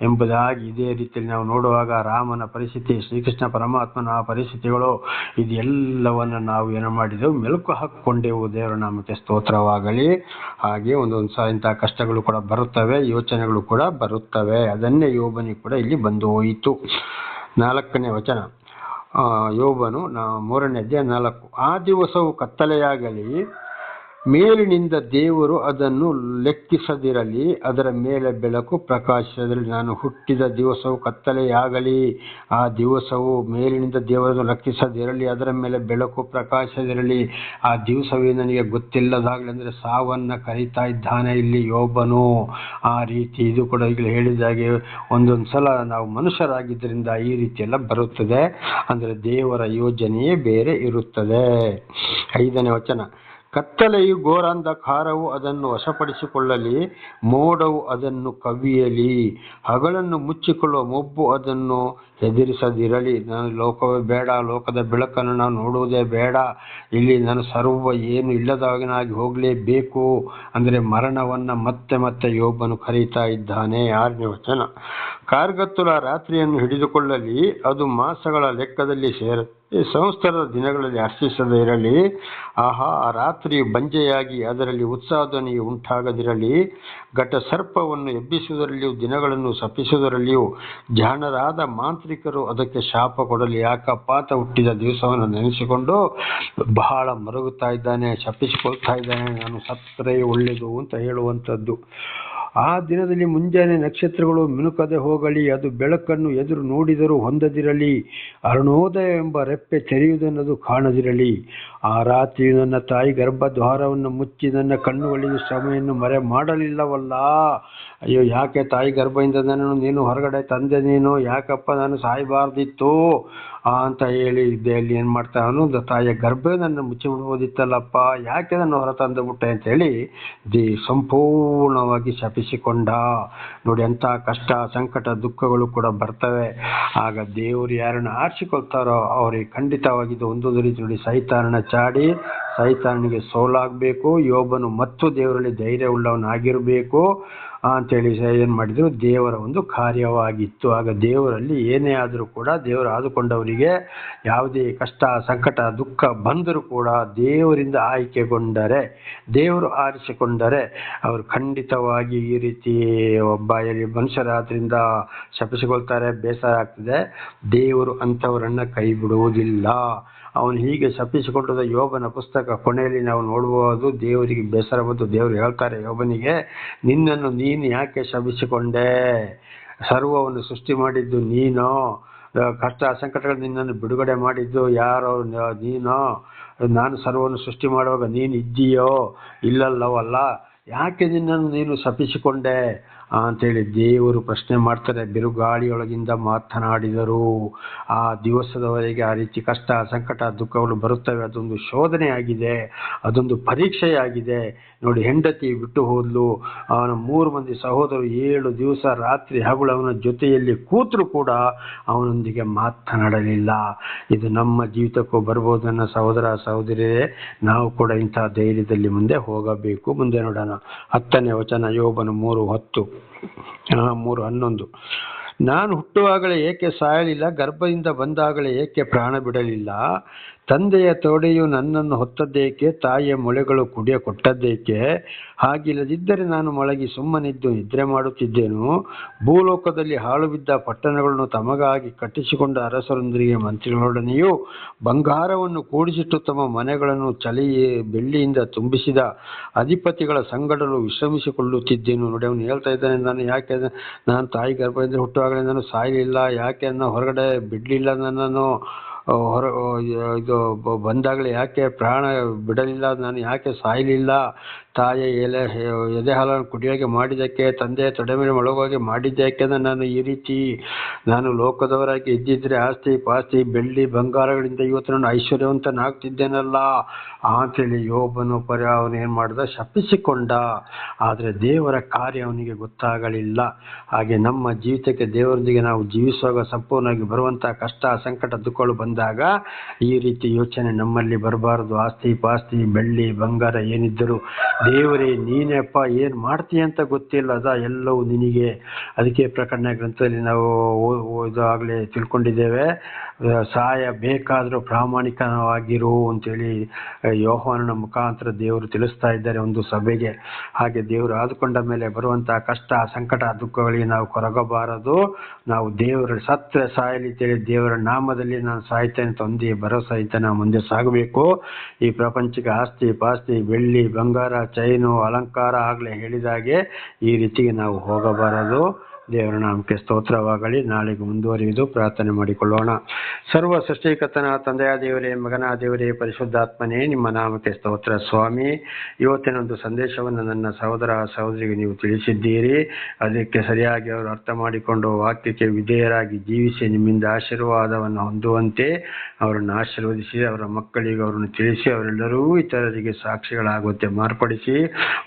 ಎಂಬುದಾಗಿ ಇದೇ ರೀತಿಯಲ್ಲಿ ನಾವು ನೋಡುವಾಗ ರಾಮನ ಪರಿಸ್ಥಿತಿ, ಶ್ರೀಕೃಷ್ಣ ಪರಮಾತ್ಮನ ಪರಿಸ್ಥಿತಿಗಳು, ಇದೆಲ್ಲವನ್ನು ನಾವು ಏನು ಮಾಡಿದೆವು, ಮೆಲುಕು ಹಾಕಿಕೊಂಡೆವು. ದೇವರ ನಾಮಕ್ಕೆ ಸ್ತೋತ್ರವಾಗಲಿ. ಹಾಗೆ ಒಂದೊಂದು ಸಲ ಇಂಥ ಕಷ್ಟಗಳು ಕೂಡ ಬರುತ್ತವೆ, ಯೋಚನೆಗಳು ಕೂಡ ಬರುತ್ತವೆ. ಅದನ್ನೇ ಯೋಬನಿಗೆ ಕೂಡ ಇಲ್ಲಿ ಬಂದು ಹೋಯಿತು. 4ನೇ ವಚನ, ಯೋಬನು 3ನೇ ಅಧ್ಯಾಯ 4. ಆ ದಿವಸವು ಕತ್ತಲೆಯಾಗಲಿ, ಮೇಲಿನಿಂದ ದೇವರು ಅದನ್ನು ಲೆಕ್ಕಿಸದಿರಲಿ, ಅದರ ಮೇಲೆ ಬೆಳಕು ಪ್ರಕಾಶಿಸದಿರಲಿ. ನಾನು ಹುಟ್ಟಿದ ದಿವಸವು ಕತ್ತಲೆಯಾಗಲಿ, ಆ ದಿವಸವು ಮೇಲಿನಿಂದ ದೇವರನ್ನು ಲೆಕ್ಕಿಸದಿರಲಿ, ಅದರ ಮೇಲೆ ಬೆಳಕು ಪ್ರಕಾಶಿಸದಿರಲಿ. ಆ ದಿವಸವೇ ನನಗೆ ಗೊತ್ತಿಲ್ಲದಾಗಲಿ, ಅಂದರೆ ಸಾವನ್ನು ಕರೀತಾ ಇದ್ದಾನೆ ಇಲ್ಲಿ ಯೋಬನು. ಆ ರೀತಿ ಇದು ಕೂಡ ಈಗಲೇ ಹೇಳಿದಾಗೆ ಒಂದೊಂದು ಸಲ ನಾವು ಮನುಷ್ಯರಾಗಿದ್ದರಿಂದ ಈ ರೀತಿ ಎಲ್ಲ ಬರುತ್ತದೆ. ಅಂದರೆ ದೇವರ ಯೋಜನೆಯೇ ಬೇರೆ ಇರುತ್ತದೆ. 5ನೇ ವಚನ, ಕತ್ತಲೆಯು ಘೋರಾಂಧಕಾರವು ಅದನ್ನು ವಶಪಡಿಸಿಕೊಳ್ಳಲಿ, ಮೋಡವು ಅದನ್ನು ಕವಿಯಲಿ, ಹಗಲನ್ನು ಮುಚ್ಚಿಕೊಳ್ಳುವ ಮೊಬ್ಬು ಅದನ್ನು ಹೆದರಿಸದಿರಲಿ. ನಾನು ಲೋಕವೇ ಬೇಡ, ಲೋಕದ ಬೆಳಕನ್ನು ನಾನು ನೋಡುವುದೇ ಬೇಡ, ಇಲ್ಲಿ ನಾನು ಸರ್ವ ಏನು ಇಲ್ಲದವನಾಗಿ ಹೋಗಲೇಬೇಕು, ಅಂದರೆ ಮರಣವನ್ನು ಮತ್ತೆ ಮತ್ತೆ ಯೋಬನು ಕರೀತಾ ಇದ್ದಾನೆ. 6ನೇ ವಚನ, ಕಾರ್ಗತ್ತಲ ರಾತ್ರಿಯನ್ನು ಹಿಡಿದುಕೊಳ್ಳಲಿ, ಅದು ಮಾಸಗಳ ಲೆಕ್ಕದಲ್ಲಿ ಈ ಸಂವತ್ಸರದ ದಿನಗಳಲ್ಲಿ ಹರ್ಷಿಸದೇ ಇರಲಿ. ಆಹಾ, ಆ ರಾತ್ರಿಯು ಬಂಜೆಯಾಗಿ ಅದರಲ್ಲಿ ಉತ್ಸಾಹಧ್ವನಿಯು ಉಂಟಾಗದಿರಲಿ. ಘಟ ಸರ್ಪವನ್ನು ಎಬ್ಬಿಸುವುದರಲ್ಲಿಯೂ ದಿನಗಳನ್ನು ಶಪಿಸುವುದರಲ್ಲಿಯೂ ಜಾಣರಾದ ಮಾಂತ್ರಿಕರು ಅದಕ್ಕೆ ಶಾಪ ಕೊಡಲಿ. ಯಾಕಪ್ಪ, ಹುಟ್ಟಿದ ದಿವಸವನ್ನು ನೆನೆಸಿಕೊಂಡು ಬಹಳ ಮರುಗುತ್ತಾ ಇದ್ದಾನೆ, ಶಪಿಸಿಕೊಳ್ತಾ ಇದ್ದಾನೆ, ನಾನು ಸತ್ತರೆ ಒಳ್ಳೆಯದು ಅಂತ ಹೇಳುವಂಥದ್ದು. ಆ ದಿನದಲ್ಲಿ ಮುಂಜಾನೆ ನಕ್ಷತ್ರಗಳು ಮಿನುಕದೆ ಹೋಗಲಿ, ಅದು ಬೆಳಕನ್ನು ಎದುರು ನೋಡಿದರೂ ಹೊಂದದಿರಲಿ, ಅರುಣೋದಯ ಎಂಬ ರೆಪ್ಪೆ ತೆರೆಯುವುದನ್ನದು ಕಾಣದಿರಲಿ. ಆ ರಾತ್ರಿಯು ನನ್ನ ತಾಯಿ ಗರ್ಭದ್ವಾರವನ್ನು ಮುಚ್ಚಿ ನನ್ನ ಕಣ್ಣುಗಳಿಗೆ ಶ್ರಮೆಯನ್ನು ಮರೆ ಮಾಡಲಿಲ್ಲವಲ್ಲ. ಅಯ್ಯೋ, ಯಾಕೆ ತಾಯಿ ಗರ್ಭದಿಂದ ನನ್ನನ್ನು ನೀನು ಹೊರಗಡೆ ತಂದೆ, ನೀನು ಯಾಕಪ್ಪ ನಾನು ಸಾಯಬಾರ್ದಿತ್ತು ಅಂತ ಹೇಳಿ ಇದ್ದೆ. ಅಲ್ಲಿ ಏನು ಮಾಡ್ತಾನು, ತಾಯಿಯ ಗರ್ಭ ನನ್ನ ಮುಚ್ಚಿ ಬಿಡ್ಬೋದಿತ್ತಲ್ಲಪ್ಪ, ಯಾಕೆ ನನ್ನ ಹೊರ ತಂದು ಬಿಟ್ಟೆ ಅಂತೇಳಿ ಸಂಪೂರ್ಣವಾಗಿ ಶಪಿಸಿಕೊಂಡ. ನೋಡಿ, ಅಂಥ ಕಷ್ಟ ಸಂಕಟ ದುಃಖಗಳು ಕೂಡ ಬರ್ತವೆ. ಆಗ ದೇವರು ಯಾರನ್ನು ಆರಿಸಿಕೊಳ್ತಾರೋ ಅವರಿಗೆ ಖಂಡಿತವಾಗಿದ್ದು ಒಂದೊಂದು ರೀತಿ ನೋಡಿ ಸೈತಾನನ ಚಾಡಿ ಸೈತಾನನಿಗೆ ಸೋಲಾಗಬೇಕು. ಯೋಬನು ಮತ್ತು ದೇವರಲ್ಲಿ ಧೈರ್ಯ ಉಳ್ಳವನಾಗಿರಬೇಕು ಅಂತೇಳಿ ಏನು ಮಾಡಿದರು, ದೇವರ ಒಂದು ಕಾರ್ಯವಾಗಿತ್ತು. ಆಗ ದೇವರಲ್ಲಿ ಏನೇ ಆದರೂ ಕೂಡ ದೇವರು ಆದುಕೊಂಡವರಿಗೆ ಯಾವುದೇ ಕಷ್ಟ ಸಂಕಟ ದುಃಖ ಬಂದರೂ ಕೂಡ ದೇವರಿಂದ ಆಯ್ಕೆಗೊಂಡರೆ, ದೇವರು ಆರಿಸಿಕೊಂಡರೆ ಅವರು ಖಂಡಿತವಾಗಿ ಈ ರೀತಿ ಒಬ್ಬ ಮನುಷ್ಯರಾದ್ರಿಂದ ಶಪಿಸಿಕೊಳ್ತಾರೆ, ಬೇಸರ ಆಗ್ತದೆ. ದೇವರು ಅಂಥವರನ್ನು ಕೈ ಬಿಡುವುದಿಲ್ಲ. ಅವನು ಹೀಗೆ ಶಪಿಸಿಕೊಂಡದ ಯೋಬನ ಪುಸ್ತಕ ಕೊನೆಯಲ್ಲಿ ನಾವು ನೋಡಬಹುದು. ದೇವರಿಗೆ ಬೇಸರ ಬಂದು ದೇವರು ಹೇಳ್ತಾರೆ ಯೋಬನಿಗೆ, ನಿನ್ನನ್ನು ನೀನು ಯಾಕೆ ಶಪಿಸಿಕೊಂಡೆ? ಸರ್ವವನ್ನು ಸೃಷ್ಟಿ ಮಾಡಿದ್ದು ನೀನು, ಕಷ್ಟ ಸಂಕಟಗಳು ನಿನ್ನನ್ನು ಬಿಡುಗಡೆ ಮಾಡಿದ್ದು ಯಾರೋ ನೀನು. ನಾನು ಸರ್ವವನ್ನು ಸೃಷ್ಟಿ ಮಾಡುವಾಗ ನೀನು ಇದ್ದೀಯೋ? ಇಲ್ಲಲ್ಲವಲ್ಲ, ಯಾಕೆ ನಿನ್ನನ್ನು ನೀನು ಶಪಿಸಿಕೊಂಡೆ ಅಂತೇಳಿ ದೇವರು ಪ್ರಶ್ನೆ ಮಾಡ್ತಾರೆ. ಬಿರುಗಾಳಿಯೊಳಗಿಂದ ಮಾತನಾಡಿದರು. ಆ ದಿವಸದವರೆಗೆ ಆ ರೀತಿ ಕಷ್ಟ ಸಂಕಟ ದುಃಖಗಳು ಬರುತ್ತವೆ. ಅದೊಂದು ಶೋಧನೆ ಆಗಿದೆ, ಅದೊಂದು ಪರೀಕ್ಷೆಯಾಗಿದೆ. ನೋಡಿ, ಹೆಂಡತಿ ಬಿಟ್ಟು ಹೋದ್ಲು, ಅವನ 3 ಮಂದಿ ಸಹೋದರರು 7 ದಿವಸ ರಾತ್ರಿ ಹಗಲು ಅವನ ಜೊತೆಯಲ್ಲಿ ಕೂತರು ಕೂಡ ಅವನೊಂದಿಗೆ ಮಾತನಾಡಲಿಲ್ಲ. ಇದು ನಮ್ಮ ಜೀವಿತಕ್ಕೂ ಬರ್ಬೋದು ನನ್ನ ಸಹೋದರ ಸಹೋದರಿಯರೇ. ನಾವು ಕೂಡ ಇಂತಹ ಧೈರ್ಯದಲ್ಲಿ ಮುಂದೆ ಹೋಗಬೇಕು. ಮುಂದೆ ನೋಡೋಣ 10ನೇ ವಚನ, ಯೋಬನು 3:11. ನಾನು ಹುಟ್ಟುವಾಗಲೇ ಏಕೆ ಸಾಯಲಿಲ್ಲ? ಗರ್ಭದಿಂದ ಬಂದಾಗಲೇ ಏಕೆ ಪ್ರಾಣ ಬಿಡಲಿಲ್ಲ? ತಂದೆಯ ತೊಡೆಯು ನನ್ನನ್ನು ಹೊತ್ತದ್ದೇಕೆ? ತಾಯಿಯ ಮೊಳೆಗಳು ಕುಡಿಯ ಕೊಟ್ಟದ್ದೇಕೆ? ಹಾಗಿಲ್ಲದಿದ್ದರೆ ನಾನು ಮೊಳಗಿ ಸುಮ್ಮನಿದ್ದು ನಿದ್ರೆ ಮಾಡುತ್ತಿದ್ದೇನು? ಭೂಲೋಕದಲ್ಲಿ ಹಾಳು ಬಿದ್ದ ಪಟ್ಟಣಗಳನ್ನು ತಮಗಾಗಿ ಕಟ್ಟಿಸಿಕೊಂಡ ಅರಸರೊಂದಿಗೆ ಮಂತ್ರಿಗಳೊಡನೆಯೂ ಬಂಗಾರವನ್ನು ಕೂಡಿಸಿಟ್ಟು ತಮ್ಮ ಮನೆಗಳನ್ನು ಬೆಳ್ಳಿಯಿಂದ ತುಂಬಿಸಿದ ಅಧಿಪತಿಗಳ ಸಂಗಡಲು ವಿಶ್ರಮಿಸಿಕೊಳ್ಳುತ್ತಿದ್ದೇನು. ನೋಡಿ, ಅವನು ಹೇಳ್ತಾ ಇದ್ದಾನೆ, ನಾನು ತಾಯಿ ಗರ್ಭದಿಂದ ಹುಟ್ಟುವಾಗಲೇ ನಾನು ಸಾಯಲಿಲ್ಲ, ಯಾಕೆ ನನ್ನ ಹೊರಗಡೆ ಬಿಡಲಿಲ್ಲ, ನನ್ನನ್ನು ಬಂದಾಗಲೇ ಯಾಕೆ ಪ್ರಾಣ ಬಿಡಲಿಲ್ಲ, ನಾನು ಯಾಕೆ ಸಾಯಲಿಲ್ಲ? ತಾಯಿಯ ಎದೆ ಹಾಲನ್ನು ಕುಡಿಯೋಕೆ ಮಾಡಿದ್ದಕ್ಕೆ, ತಂದೆಯ ತೊಡೆ ಮೇಲೆ ಮಲಗುವಾಗೆ ಮಾಡಿದ್ದಕ್ಕೆ ನಾನು ಈ ರೀತಿ? ನಾನು ಲೋಕದವರಾಗಿ ಇದ್ದಿದ್ರೆ ಆಸ್ತಿ ಪಾಸ್ತಿ ಬೆಳ್ಳಿ ಬಂಗಾರಗಳಿಂದ ಇವತ್ತು ನಾನು ಐಶ್ವರ್ಯವಂತನಾಗ್ತಿದ್ದೇನಲ್ಲ ಅಂತೇಳಿ ಯೋಬನು ಅವನು ಏನು ಮಾಡ್ದ? ಶಪಿಸಿಕೊಂಡ. ಆದರೆ ದೇವರ ಕಾರ್ಯ ಅವನಿಗೆ ಗೊತ್ತಾಗಲಿಲ್ಲ. ಹಾಗೆ ನಮ್ಮ ಜೀವಿತಕ್ಕೆ ದೇವರೊಂದಿಗೆ ನಾವು ಜೀವಿಸುವಾಗ ಸಂಪೂರ್ಣವಾಗಿ ಬರುವಂಥ ಕಷ್ಟ ಸಂಕಟ ದುಃಖಗಳು ಬಂದಾಗ ಈ ರೀತಿ ಯೋಚನೆ ನಮ್ಮಲ್ಲಿ ಬರಬಾರದು. ಆಸ್ತಿ ಪಾಸ್ತಿ ಬೆಳ್ಳಿ ಬಂಗಾರ ಏನಿದ್ದರೂ ದೇವರೇ ನೀನಪ್ಪ, ಏನು ಮಾಡ್ತೀಯ ಅಂತ ಗೊತ್ತಿಲ್ಲ, ಎಲ್ಲವೂ ನಿನಗೆ. ಅದಕ್ಕೆ ಪ್ರಕಟಣೆ ಗ್ರಂಥದಲ್ಲಿ ನಾವು ಇದಾಗಲೇ ತಿಳ್ಕೊಂಡಿದ್ದೇವೆ, ಸಾಯಬೇಕಾದರೂ ಪ್ರಾಮಾಣಿಕವಾಗಿರು ಅಂತೇಳಿ ಯೋಹಾನನ ಮುಖಾಂತರ ದೇವರು ತಿಳಿಸ್ತಾ ಇದ್ದಾರೆ ಒಂದು ಸಭೆಗೆ. ಹಾಗೆ ದೇವರು ಆದುಕೊಂಡ ಮೇಲೆ ಬರುವಂತಹ ಕಷ್ಟ ಸಂಕಟ ದುಃಖಗಳಿಗೆ ನಾವು ಕೊರಗಬಾರದು. ನಾವು ದೇವರ ಸತ್ಯ ಸಾಯಲಿ ಅಂತೇಳಿ ದೇವರ ನಾಮದಲ್ಲಿ ನಾನು ಸಾಯ್ತೇನೆ ತಂದೆ ಭರವಸೆ ಇದ್ದ ನಾವು ಮುಂದೆ ಸಾಗಬೇಕು. ಈ ಪ್ರಪಂಚಕ್ಕೆ ಆಸ್ತಿ ಪಾಸ್ತಿ ಬೆಳ್ಳಿ ಬಂಗಾರ ಚೈನು ಅಲಂಕಾರ ಆಗಲೇ ಹೇಳಿದಾಗೆ ಈ ರೀತಿಗೆ ನಾವು ಹೋಗಬಾರದು. ದೇವರ ನಾಮಕ್ಕೆ ಸ್ತೋತ್ರವಾಗಲಿ. ನಾಳೆಗೆ ಮುಂದುವರಿಯುವುದು ಪ್ರಾರ್ಥನೆ ಮಾಡಿಕೊಳ್ಳೋಣ. ಸರ್ವ ಸೃಷ್ಟಿಕರ್ತನ ತಂದೆಯ ದೇವರೇ, ಮಗನ ದೇವರೇ, ಪರಿಶುದ್ಧಾತ್ಮನೇ, ನಿಮ್ಮ ನಾಮಕ್ಕೆ ಸ್ತೋತ್ರ ಸ್ವಾಮಿ. ಇವತ್ತಿನ ಒಂದು ಸಂದೇಶವನ್ನು ನನ್ನ ಸಹೋದರ ಸಹೋದರಿಗೆ ನೀವು ತಿಳಿಸಿದ್ದೀರಿ. ಅದಕ್ಕೆ ಸರಿಯಾಗಿ ಅವರು ಅರ್ಥ ಮಾಡಿಕೊಂಡು ವಾಕ್ಯಕ್ಕೆ ವಿಧೇಯರಾಗಿ ಜೀವಿಸಿ ನಿಮ್ಮಿಂದ ಆಶೀರ್ವಾದವನ್ನು ಹೊಂದುವಂತೆ ಅವರನ್ನು ಆಶೀರ್ವದಿಸಿ, ಅವರ ಮಕ್ಕಳಿಗೆ ಅವರನ್ನು ತಿಳಿಸಿ, ಅವರೆಲ್ಲರೂ ಇತರರಿಗೆ ಸಾಕ್ಷಿಗಳಾಗುವಂತೆ ಮಾರ್ಪಡಿಸಿ,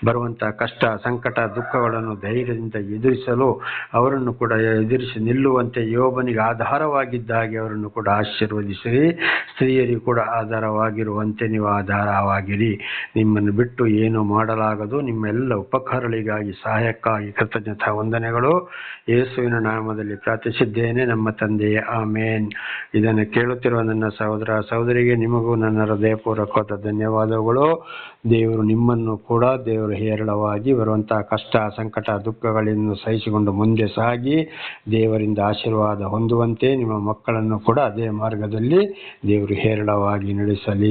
ಬರುವಂಥ ಕಷ್ಟ ಸಂಕಟ ದುಃಖಗಳನ್ನು ಧೈರ್ಯದಿಂದ ಎದುರಿಸಲು ಅವರನ್ನು ಕೂಡ ಎದುರಿಸಿ ನಿಲ್ಲುವಂತೆ ಯೋಬನಿಗೆ ಆಧಾರವಾಗಿದ್ದ ಹಾಗೆ ಅವರನ್ನು ಕೂಡ ಆಶೀರ್ವದಿಸಿರಿ. ಸ್ತ್ರೀಯರಿಗೂ ಕೂಡ ಆಧಾರವಾಗಿರುವಂತೆ ನೀವು ಆಧಾರವಾಗಿರಿ. ನಿಮ್ಮನ್ನು ಬಿಟ್ಟು ಏನು ಮಾಡಲಾಗದು. ನಿಮ್ಮ ಎಲ್ಲ ಉಪಕಾರಗಳಿಗಾಗಿ ಸಹಾಯಕ್ಕಾಗಿ ಕೃತಜ್ಞತಾ ವಂದನೆಗಳು. ಯೇಸುವಿನ ನಾಮದಲ್ಲಿ ಪ್ರಾರ್ಥಿಸಿದ್ದೇನೆ ನಮ್ಮ ತಂದೆಯೇ, ಆಮೇನ್. ಇದನ್ನು ಕೇಳುತ್ತಿರುವ ನನ್ನ ಸಹೋದರ ಸಹೋದರಿಗೆ ನಿಮಗೂ ನನ್ನ ಹೃದಯಪೂರ್ವಕವಾದ ಧನ್ಯವಾದಗಳು. ದೇವರು ನಿಮ್ಮನ್ನು ಕೂಡ ದೇವರು ಹೇರಳವಾಗಿ ಬರುವಂತಹ ಕಷ್ಟ ಸಂಕಟ ದುಃಖಗಳನ್ನು ಸಹಿಸಿಕೊಂಡು ಮುಂದೆ ಸಾಗಿ ದೇವರಿಂದ ಆಶೀರ್ವಾದ ಹೊಂದುವಂತೆ ನಿಮ್ಮ ಮಕ್ಕಳನ್ನು ಕೂಡ ಅದೇ ಮಾರ್ಗದಲ್ಲಿ ದೇವರು ಹೇರಳವಾಗಿ ನಡೆಸಲಿ.